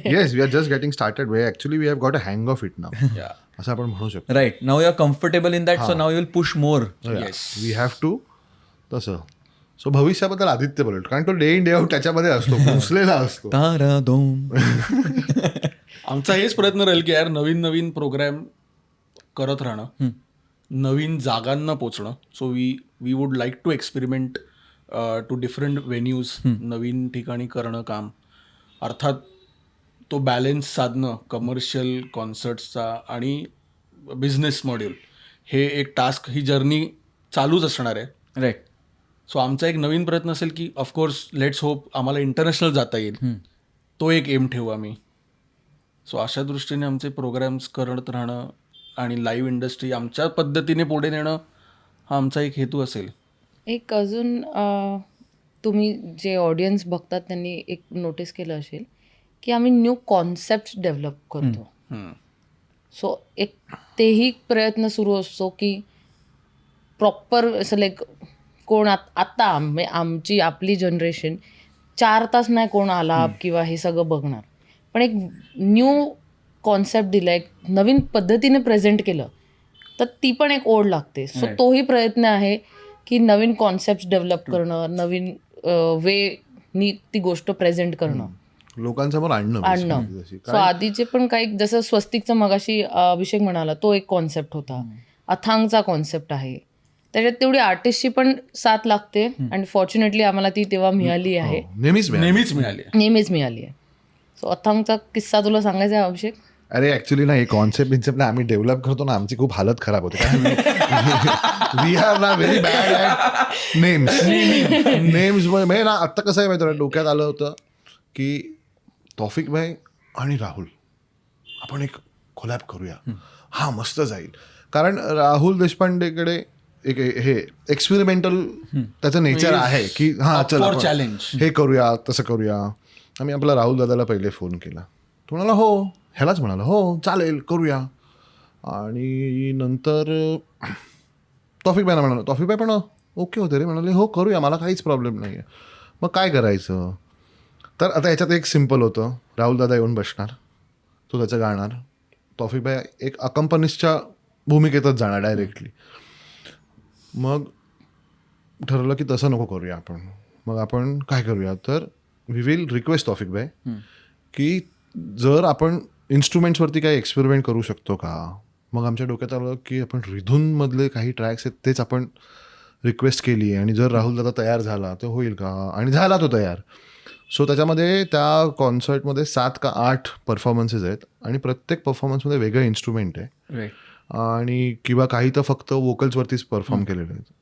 Yes, we are just getting started. Actually we have got a hang of it now, असं आपण म्हणू शकतो. Right. Now you are comfortable in that, so now you will push more. We have to तसं. So भविष्याबद्दल आदित्य बोलत, कारण तो day in day out त्याच्यामध्ये असतो, घुसलेला असतो. तारा दोम. आमचा हेच प्रयत्न राहील की यार नवीन नवीन प्रोग्राम करत राहणं, नवीन जागांना पोचणं. So we would like to experiment to different venues, नवीन ठिकाणी करणं काम. अर्थात तो बॅलेन्स साधणं कमर्शियल कॉन्सर्ट्सचा आणि बिझनेस मॉड्यूल, हे एक टास्क, ही जर्नी चालूच असणार आहे. राईट. सो आमचा एक नवीन प्रयत्न असेल की ऑफकोर्स लेट्स होप आम्हाला इंटरनॅशनल जाता येईल, तो एक एम ठेवू आम्ही. सो अशा दृष्टीने आमचे प्रोग्राम्स करत राहणं आणि लाईव्ह इंडस्ट्री आमच्या पद्धतीने पुढे नेणं हा आमचा एक हेतू असेल. एक अजून तुम्ही जे ऑडियन्स बघतात त्यांनी एक नोटीस केलं असेल की आम्ही न्यू कॉन्सेप्ट डेव्हलप करतो. सो एक तेही प्रयत्न सुरू असतो की प्रॉपर असं लाईक कोण आत्ता आमची आपली जनरेशन 4 तास नाही कोण आला किंवा हे सगळं बघणार, पण एक न्यू कॉन्सेप्ट दिला, एक नवीन पद्धतीने प्रेझेंट केलं तर ती पण एक ओढ लागते. सो तोही प्रयत्न आहे की नवीन कॉन्सेप्ट डेव्हलप करणं, नवीन वेनी ती गोष्ट प्रेझेंट करणं, लोकांसमोर आणणं. सो आधीचे पण काही, जसं स्वस्तिकचा मगाशी अभिषेक म्हणाला, तो एक कॉन्सेप्ट होता. अथांगचा कॉन्सेप्ट आहे, त्याच्यात तेवढी आर्टिस्टची पण साथ लागते आणि फॉर्च्युनेटली आम्हाला ती तेव्हा मिळाली आहे, नेहमीच मिळाली आहे. सो अथांगचा किस्सा तुला सांगायचा आहे अभिषेक? अरे ऍक्च्युली ना, हे कॉन्सेप्ट आम्ही डेव्हलप करतो ना, आमची खूप हालत खराब होते. वी आर ना व्हेरी बॅड ॲट नेम्स. म्हणजे ना आत्ता कसं आहे माहिती, डोक्यात आलं होतं की तौफिक भाई आणि राहुल आपण एक कोलॅब करूया, हा मस्त जाईल. कारण राहुल देशपांडेकडे एक हे एक्सपेरिमेंटल त्याचं नेचर आहे की हा चला चॅलेंज हे करूया, तसं करूया. आम्ही आपला राहुल दादाला पहिले फोन केला, तो म्हणाला हो, ह्यालाच म्हणाला हो चालेल करूया. आणि नंतर तौफिक भाई पण ओके होते रे, म्हणाले हो करूया, मला काहीच प्रॉब्लेम नाही आहे. मग काय करायचं? तर आता ह्याच्यात एक सिम्पल होतं, राहुल दादा येऊन बसणार, तो त्याचं गाणार, तौफिक भाई एक अकंपनिस्टच्या भूमिकेतच जाणार डायरेक्टली. मग ठरवलं की तसं नको करूया आपण. मग आपण काय करूया, तर वी विल रिक्वेस्ट तौफिक भाई की जर आपण इन्स्ट्रुमेंट्सवरती काही एक्सपेरिमेंट करू शकतो का. मग आमच्या डोक्यात आलं की आपण रिधूनमधले काही ट्रॅक्स आहेत तेच आपण रिक्वेस्ट केली, आणि जर राहुल दादा तयार झाला तर होईल का, आणि झाला तो तयार. सो त्याच्यामध्ये त्या कॉन्सर्टमध्ये 7 का 8 परफॉर्मन्सेस आहेत, आणि प्रत्येक परफॉर्मन्समध्ये वेगळं इन्स्ट्रुमेंट आहे, आणि किंवा काही तर फक्त वोकल्सवरतीच परफॉर्म केलेले आहेत,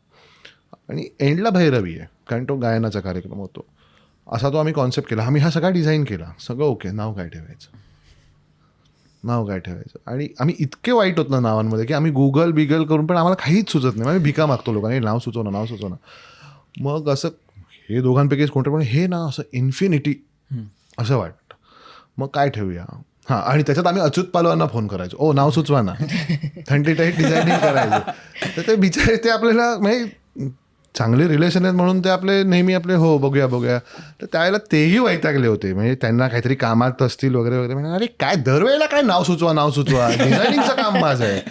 आणि एंडला भैरवी आहे कारण तो गायनाचा कार्यक्रम होतो. असा तो आम्ही कॉन्सेप्ट केला. आम्ही हा सगळा डिझाईन केला, सगळं ओके. नाव काय ठेवायचं. आणि आम्ही इतके वाईट होत ना नावांमध्ये की आम्ही गुगल बिगल करून पण आम्हाला काहीच सुचत नाही. आम्ही भिका मागतो लोकांनी, नाव सुचवणं. मग असं हे दोघांपैकीच कोणतं, पण हे ना असं इन्फिनिटी असं वाटतं. मग काय ठेवूया. हां, आणि त्याच्यात आम्ही अच्युत पालवांना फोन करायचो, ओ नाव सुचवा ना, थंडी टाईट डिझायनिंग करायचं. तर ते बिचारे ते आपल्याला म्हणजे चांगले रिलेशन आहेत म्हणून ते आपले नेहमी आपले हो बघूया. तर त्यावेळेला तेही वैतागले होते, म्हणजे त्यांना काहीतरी कामात असतील वगैरे वगैरे. म्हणजे अरे काय दरवेळेला काय नाव सुचवा, डिझायनिंगचं काम माझं आहे.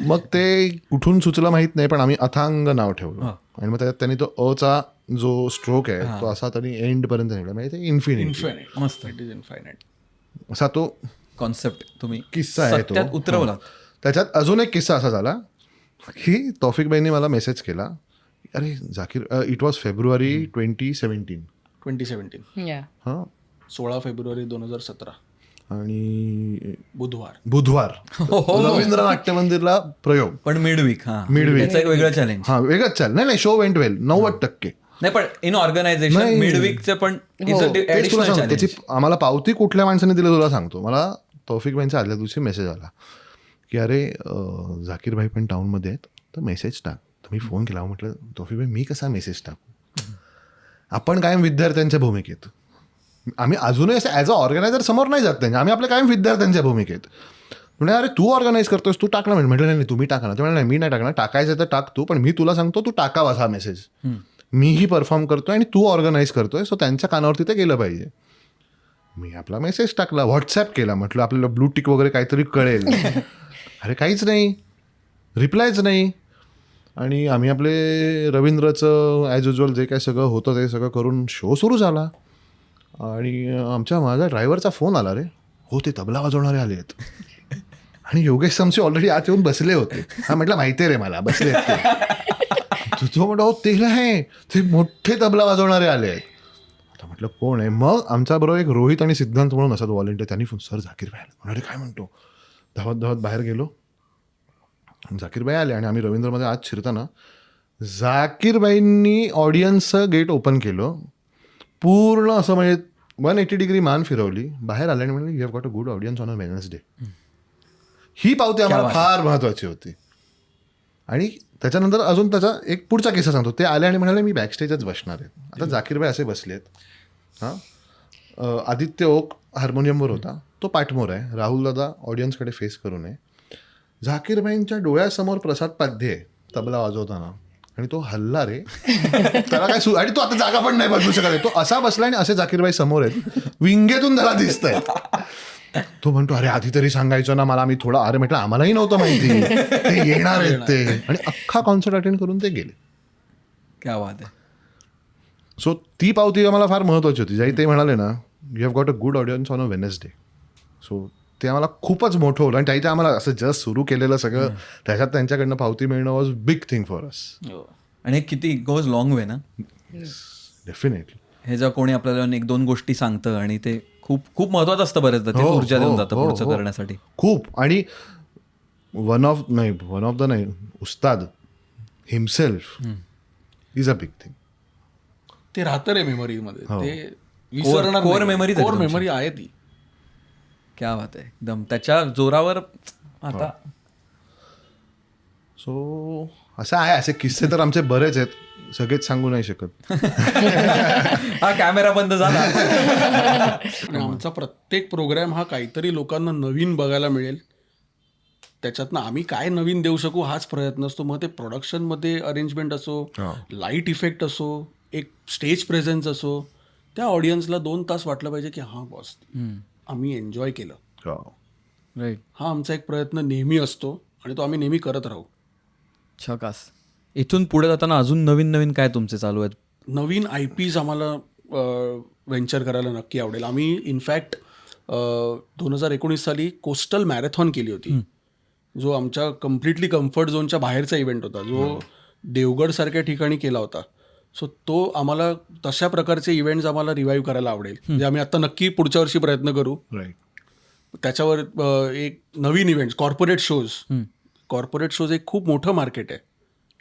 मग ते कुठून सुचलं माहीत नाही, पण आम्ही अथांग नाव ठेवलं, आणि मग त्याच्यात त्यांनी तो अचा जो स्ट्रोक आहे तो असा त्यांनी एंडपर्यंत ठेवला, म्हणजे ते इन्फिनिट मस्त. It is infinite. असा तो कॉन्सेप्ट तुम्ही किस्सा आहे तो. सत्यात उतरवला. त्याच्यात अजून एक किस्सा असा झाला की तौफिक भाईंनी मला मेसेज केला, अरे जाकीर, इट वॉज फेब्रुवारी 2017. 2017 या हां, 16 फेब्रुवारी 2017 आणि बुधवार. रवींद्र नाट्य मंदिरला प्रयोग. पण मिडवीक Midweek. त्याचं एक वेगळं चॅलेंज. हा, वेगळंच चाल. नाही शो वेंट वेल 90%. नाही पण इन ऑर्गनायझेशन नाही. मिडवीकचं पण तेच तुला सांगतो, त्याची आम्हाला पावती कुठल्या माणसाने दिली तुला सांगतो. मला तौफिक भाईंचा आदल्या दिवशी मेसेज आला की अरे जाकीर भाई पण टाऊनमध्ये आहेत तर मेसेज टाक. तर मी फोन केला, म्हटलं तौफिक भाई मी कसा मेसेज टाकू, आपण कायम विद्यार्थ्यांच्या भूमिकेत. आम्ही अजूनही असं ॲज अ ऑर्गनायझर समोर नाही जात त्यांच्या, आम्ही आपल्या कायम विद्यार्थ्यांच्या भूमिकेत. म्हणजे अरे तू ऑर्गनाईज करतोस, तू टाकला. म्हटलं नाही तुम्ही टाका ना. ते म्हणलं नाही मी नाही टाकणार, टाकायचं तर टाक तू, पण मी तुला सांगतो तू टाकावा हा मेसेज. मीही परफॉर्म करतोय आणि तू ऑर्गनाईज करतोय, सो त्यांच्या कानावरती ते गेलं पाहिजे. मी आपला मेसेज टाकला, व्हॉट्सॲप केला, म्हटलं आपल्याला ब्लू टिक वगैरे काहीतरी कळेल. अरे काहीच नाही, रिप्लायच नाही. आणि आम्ही आपले रवींद्रचं ॲज युजल जे काय सगळं होतं ते सगळं करून शो सुरू झाला. आणि माझा ड्रायव्हरचा फोन आला, रे हो ते तबला वाजवणारे आले आहेत. आणि योगेश समसे ऑलरेडी आत येऊन बसले होते. हा म्हटलं माहिती आहे रे मला, बसले आहेत ते. तो म्हटलं हो ते आहे, ते मोठे तबला वाजवणारे आले आहेत. आता म्हटलं कोण आहे. मग आमच्या बरोबर एक रोहित आणि सिद्धांत म्हणून असतात व्हॉलेंटियर, त्यांनी फोन, सर जाकीर भाई आले. म्हणाले काय म्हणतो. धावत बाहेर गेलो, जाकीर भाई आले. आणि आम्ही रवींद्रमध्ये आज शिरताना जाकीर भाईंनी ऑडियन्सचं गेट ओपन केलं, पूर्ण असं म्हणजे 180 डिग्री मान फिरवली, बाहेर आले आणि म्हणले you have got a good audience on a Wednesday. ही पावती आम्हाला फार महत्त्वाची होती. आणि त्याच्यानंतर अजून त्याचा एक पुढचा किस्सा सांगतो. ते आले आणि म्हणाले मी बॅकस्टेजच बसणार आहे. आता जाकीरबाई असे बसलेत. हां, आदित्य ओक हार्मोनियमवर होता, तो पाठमोर आहे. राहुल दादा ऑडियन्सकडे फेस करू नये. जाकीरबाईंच्या डोळ्यासमोर प्रसाद पाध्ये आहे तबला वाजवताना, आणि तो हल्ला रे. त्याला काय आणि तो आता जागा पण नाही बदलू शकत. तो असा बसला आणि असे जाकीरबाई समोर आहेत, विंगेतून त्याला दिसत आहेत. तो म्हणतो अरे आधी तरी सांगायचं ना मला, मी थोडा. अरे म्हटलं आम्हालाही नव्हतं माहिती ते येणार आहेत ते. आणि अख्खा कॉन्सर्ट अटेंड करून ते गेले. क्या बात आहे. सो ती पावती आम्हाला फार महत्त्वाची होती. ज्याही ते म्हणाले ना you have got a good audience on a Wednesday. So ते आम्हाला खूपच मोठं होतं. आणि त्याही आम्हाला असं जस्ट सुरू केलेलं सगळं, त्याच्यात त्यांच्याकडनं पावती मिळणं was big thing for us. आणि हे किती गोज लॉंग वे ना. डेफिनेटली. हे जर कोणी आपल्याला 1-2 गोष्टी सांगतं आणि ते खूप खूप महत्वाचं असतं बऱ्याचदा, ते ऊर्जा देऊन जातं पुढचं करण्यासाठी खूप. आणि वन ऑफ द नाही, Ustad himself is a big thing. ते राहतं रे मेमरीमध्ये, ते विसरणार core नाही. memories आहेत Core तुमच्या. memory आहे ती. क्या बात आहे. एकदम त्याच्या जोरावर आता. सो असं आहे. असे किस्से तर आमचे बरेच आहेत, सगळेच सांगू नाही शकत. हा कॅमेरा बंद झाला. आणि आमचा प्रत्येक प्रोग्राम हा काहीतरी लोकांना नवीन बघायला मिळेल, त्याच्यातनं आम्ही काय नवीन देऊ शकू हाच प्रयत्न असतो. मग ते प्रोडक्शनमध्ये अरेंजमेंट असो, लाईट इफेक्ट असो, एक स्टेज प्रेझेन्स असो, त्या ऑडियन्सला 2 तास वाटलं पाहिजे की हां बॉस आम्ही एन्जॉय केलं. राईट. हा आमचा एक प्रयत्न नेहमी असतो आणि तो आम्ही नेहमी करत राहू. छकास. इथून पुढे जाताना अजून नवीन नवीन काय तुमचे चालू आहेत? नवीन IPs आम्हाला व्हेंचर करायला नक्की आवडेल. आम्ही इनफॅक्ट 2019 साली कोस्टल मॅरेथॉन केली होती, जो आमच्या कम्प्लिटली कम्फर्ट झोनच्या बाहेरचा इव्हेंट होता, जो देवगडसारख्या ठिकाणी केला होता. सो तो आम्हाला तशा प्रकारचे इव्हेंट्स आम्हाला रिवाईव्ह करायला आवडेल. म्हणजे आम्ही आता नक्की पुढच्या वर्षी प्रयत्न करू. राईट. त्याच्यावर एक नवीन इव्हेंट्स, कॉर्पोरेट शोज एक खूप मोठं मार्केट आहे.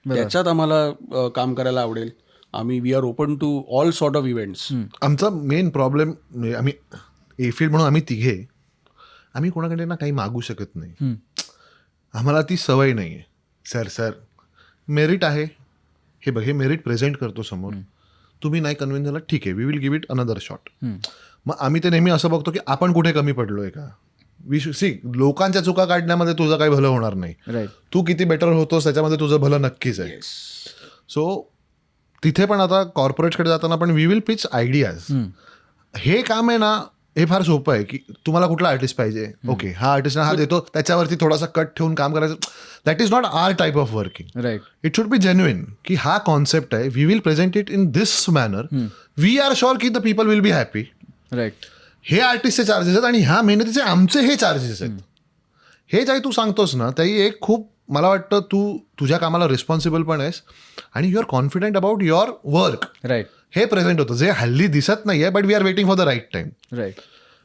त्याच्यात आम्हाला काम करायला आवडेल. We are open to all sort of events. आमचा मेन प्रॉब्लेम म्हणजे आम्ही एफिल्ड म्हणून आम्ही तिघे आम्ही कोणाकडे ना काही मागू शकत नाही. आम्हाला ती सवय नाही आहे. सर मेरिट आहे, हे बघ, हे मेरिट प्रेझेंट करतो समोर, तुम्ही नाही कन्व्हिन्स झाला ठीक आहे, we will give it another shot. मग आम्ही ते नेहमी असं बघतो की आपण कुठे कमी पडलोय का. लोकांच्या चुका काढण्यामध्ये तुझं काही भलं होणार नाही. राईट. तू किती बेटर होतोस त्याच्यामध्ये तुझं भलं नक्कीच आहे. सो तिथे पण आता कॉर्पोरेटकडे जाताना पण वी विल पिच आयडियाज. हे काम आहे ना, हे फार सोपं आहे की तुम्हाला कुठला आर्टिस्ट पाहिजे, ओके हा आर्टिस्टना हा देतो, त्याच्यावरती थोडासा कट ठेवून काम करायचं. That is not our type of working. Right. It should be genuine की हा कॉन्सेप्ट आहे, we will present it in this manner, we are sure की the people will be happy. Right. हे आर्टिस्टचे चार्जेस आहेत आणि ह्या मेहनतीचे आमचे हे चार्जेस आहेत. हे जे तू सांगतोस ना, त्याही एक खूप मला वाटतं तू तुझ्या कामाला रिस्पॉन्सिबल पण आहेस आणि you are confident about your work. Right. हे प्रेझेंट होतं, जे हल्ली दिसत नाहीये, but we are waiting for the right time. Right.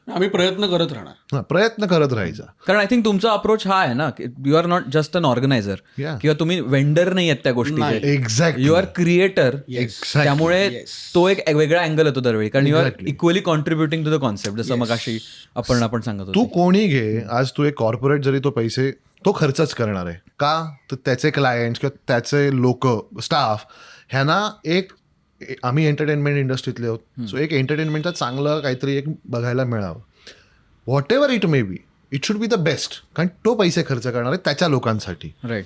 आम्ही प्रयत्न करत राहणार. प्रयत्न करत राहायचा. कारण आय थिंक तुमचा अप्रोच हा आहे ना, you are not just an organizer Yeah. किंवा तुम्ही वेंडर नाही आहेत त्या गोष्टीचे. Exactly. You are creator. Exactly. त्यामुळे तो एक वेगळा अँगल येतो दरवेळी, कारण you are Exactly. Equally contributing to the concept. जसं मग अशी आपण सांगत तू होतो. कोणी घे, आज तू एक कॉर्पोरेट जरी तो पैसे तो खर्चच करणार आहे का, तर त्याचे क्लायंट किंवा त्याचे लोक, स्टाफ, ह्यांना एक आम्ही एंटरटेनमेंट इंडस्ट्रीतले आहोत, सो एक एंटरटेनमेंटचा चांगलं काहीतरी एक बघायला मिळावं. What ever it may be, it should be the best. कारण तो पैसे खर्च करणार आहे त्याच्या लोकांसाठी. राईट.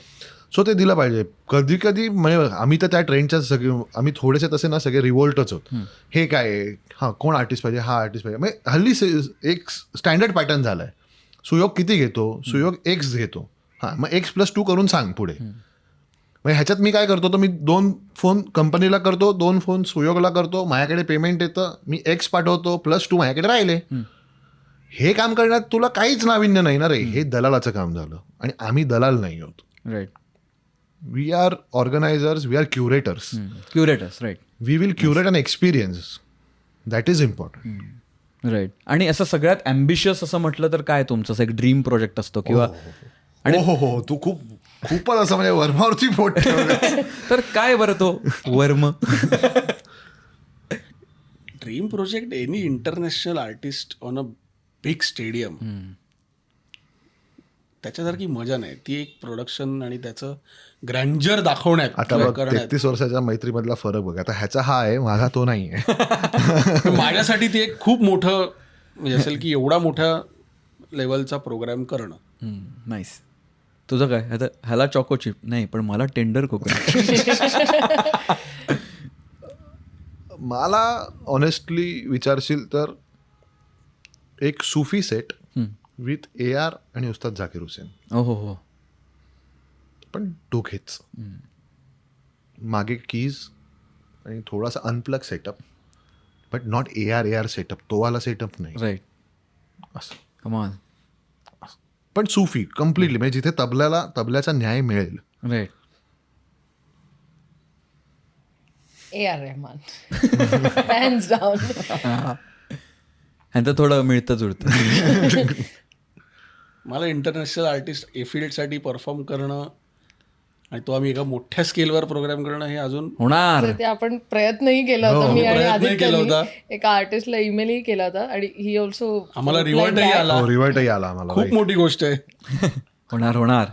सो ते दिलं पाहिजे. कधी कधी म्हणजे आम्ही तर त्या ट्रेंडच्या सगळे आम्ही थोडेसे तसे ना सगळे रिवोल्टच होत. हे काय आहे, हां कोण आर्टिस्ट पाहिजे, हा आर्टिस्ट पाहिजे. म्हणजे हल्ली एक स्टँडर्ड पॅटर्न झाला आहे. सुयोग किती घेतो, सुयोग X घेतो, हां मग X+2 करून सांग पुढे. मग ह्याच्यात मी काय करतो, तर मी 2 फोन कंपनीला करतो, 2 फोन सुयोगला करतो, माझ्याकडे पेमेंट येतं, मी X पाठवतो, +2 माझ्याकडे राहिले. हे काम करण्यात तुला काहीच नाविन्य नाही ना रे. हे दलालाचं काम झालं आणि आम्ही दलाल नाही आहोत. Right. We are organisers, we are curators. Curators. Right. We will curate an experience. That is important. Right. आणि असं सगळ्यात ॲम्बिशियस असं म्हटलं तर काय तुमचं असं एक ड्रीम प्रोजेक्ट असतो किंवा हो तू खूपच असं म्हणजे वर्मावरती बोट ठेवलं. तर काय बरं तो वर्म? Dream project, any international artist on a big stadium, त्याच्यासारखी मजा नाही. ती एक प्रोडक्शन आणि त्याचं ग्रँजर दाखवण्यात आता बघ 33 वर्षाच्या मैत्रीमधला फरक बघ. आता ह्याचा हा आहे, माझा तो नाही आहे. माझ्यासाठी ते एक खूप मोठं म्हणजे असेल की एवढा मोठ्या लेवलचा प्रोग्राम करणं. नाईस. तुझं काय? आता ह्याला चॉको चिप नाही, पण मला टेंडर कोकोनट. मला ऑनेस्टली विचारशील तर एक सुफी सेट विथ AR आणि उस्ताद झाकीर हुसेन. हो. पण दोघेच मागे कीज आणि थोडासा unplug setup, but not AR setup, तो वाला सेटअप नाही. राईट. असं कमाल. पण सुफी कम्प्लिटली, म्हणजे जिथे तबल्याचा न्याय मिळेल. Right. A.R. Rahman hands down. ह्यांचं थोडं मिळतं जुळतं. मला इंटरनॅशनल आर्टिस्ट एफिल्डसाठी परफॉर्म करणं आणि तो आम्ही एका मोठ्या स्केलवर प्रोग्राम करणं हे अजून होणार. तर ते आपण प्रयत्न केला होता. मी आणि प्रयत्नही केला आदित्यनी होता. एका आर्टिस्टला ईमेलही केला होता आणि ही ऑल्सो आम्हाला रिवॉर्डही आला. रिवर्टही आला आम्हाला. खूप मोठी गोष्ट आहे. होणार.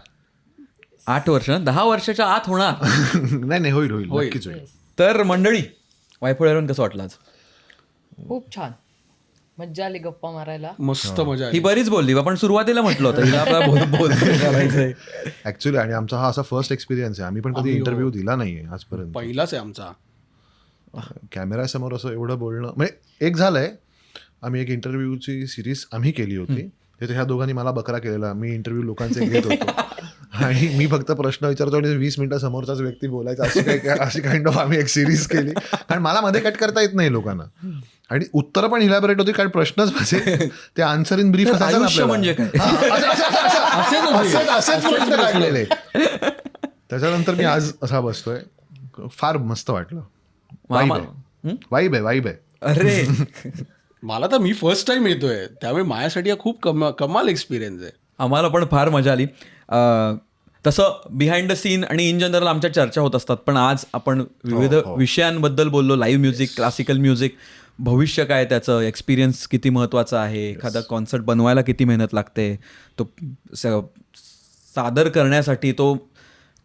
8 वर्ष, 10 वर्षाच्या आत होणार. नाही होईल नक्कीच होईल. तर मंडळी, वायफळवरून कसं वाटलं आज? खूप छान मज्जा आली गप्पा मारायला. मस्त मजा ही आली. बरीच बोलली, आपण सुरुवातीला म्हटलं होतं हिला आपला ऍक्च्युली आणि आमचा हा असा फर्स्ट एक्सपिरियन्स आहे. आम्ही पण कधी इंटरव्ह्यू दिला नाहीये आजपर्यंत. पहिलाच आहे आमचा. कॅमेऱ्यासमोर असं एवढं बोलणं म्हणजे एक झालंय. आम्ही एक इंटरव्ह्यूची सिरीज आम्ही केली होती तिथे ह्या दोघांनी मला बकरा केलेला, मी इंटरव्ह्यू लोकांचे घेत होतो आणि मी फक्त प्रश्न विचारतो आणि 20 मिनिटं समोरचाच व्यक्ती बोलायचा, अशी काइंड ऑफ आम्ही एक सिरीज केली. कारण मला मध्ये कट करता येत नाही लोकांना, आणि उत्तरं पण इलॅबोरेट होती, कारण प्रश्नच माझे ते आन्सर इन ब्रीफ आयुष्य म्हणजे काय? त्याच्यानंतर मी आज असा बसतोय, फार मस्त वाटलं. वाईब आहे. अरे मला तर मी फर्स्ट टाइम येतोय, त्यामुळे माझ्यासाठी हा खूप कमाल एक्सपिरियन्स आहे. आम्हाला पण फार मजा आली. तसं बिहाइंड द सीन आणि इन जनरल आमच्या चर्चा होत असतात, पण आज आपण विविध विषयांबद्दल बोललो. लाईव्ह म्युझिक, क्लासिकल म्युझिक, भविष्य काय त्याचं, एक्सपिरियन्स किती महत्त्वाचा आहे, एखादा कॉन्सर्ट बनवायला किती मेहनत लागते, तो सादर करण्यासाठी तो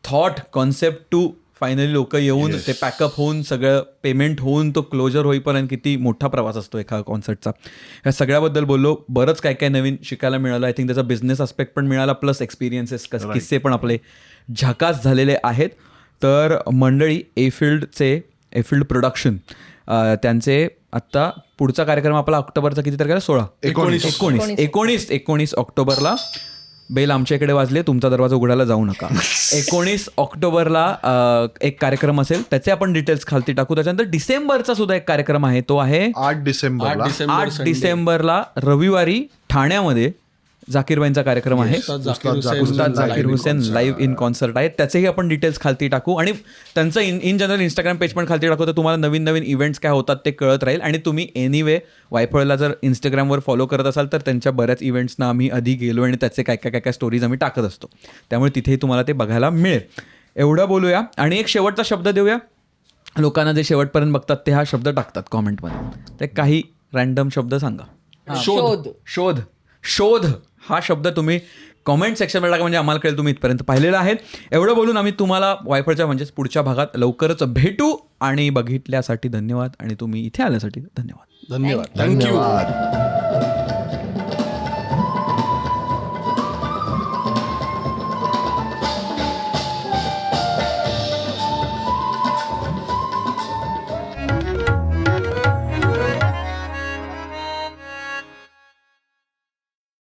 थॉट कॉन्सेप्ट टू फायनली लोक येऊन ते पॅकअप होऊन सगळं पेमेंट होऊन तो क्लोजर होईपर्यंत किती मोठा प्रवास असतो एका कॉन्सर्टचा. ह्या सगळ्याबद्दल बोललो. बरंच काय काय नवीन शिकायला मिळालं. आय थिंक त्याचा बिझनेस आस्पेक्ट पण मिळाला, प्लस एक्सपिरियन्सेस किस्से पण आपले झकास झालेले आहेत. तर मंडळी, एफिल्ड प्रोडक्शन त्यांचे आत्ता पुढचा कार्यक्रम आपला ऑक्टोबरचा किती तारखेला? 19 ऑक्टोबरला. बेल आमच्या इकडे वाजले, तुमचा दरवाजा उघडायला जाऊ नका. 19 ऑक्टोबरला एक कार्यक्रम असेल, त्याचे आपण डिटेल्स खालती टाकू. त्याच्यानंतर डिसेंबरचा सुद्धा एक कार्यक्रम आहे, तो आहे 8 डिसेंबरला रविवारी ठाण्यामध्ये जाकीरबाईंचा कार्यक्रम आहे. Ustad Zakir Hussain live in concert आहे. त्याचेही आपण डिटेल्स खालती टाकू आणि त्यांचं इन जनरल इंस्टाग्राम पेज पण खालती टाकू. तर तुम्हाला नवीन नवीन इव्हेंट्स काय होतात ते कळत राहील. आणि तुम्ही एनिवे वायफळला जर इंस्टाग्रामवर फॉलो करत असाल तर त्यांच्या बऱ्याच इव्हेंट्सना आम्ही आधी गेलो आणि त्याचे काय स्टोरीज आम्ही टाकत असतो, त्यामुळे तिथेही तुम्हाला ते बघायला मिळेल. एवढं बोलूया आणि एक शेवटचा शब्द देऊया. लोकांना जे शेवटपर्यंत बघतात ते हा शब्द टाकतात कॉमेंटमध्ये. ते काही रँडम शब्द सांगा. शोध हा शब्द तुम्ही कॉमेंट सेक्शनमध्ये टाका, म्हणजे आम्हाला कळेल तुम्ही इथपर्यंत पाहिलेलं आहे. एवढं बोलून आम्ही तुम्हाला वायफळच्या म्हणजेच पुढच्या भागात लवकरच भेटू. आणि बघितल्यासाठी धन्यवाद आणि तुम्ही इथे आल्यासाठी धन्यवाद. थँक्यू.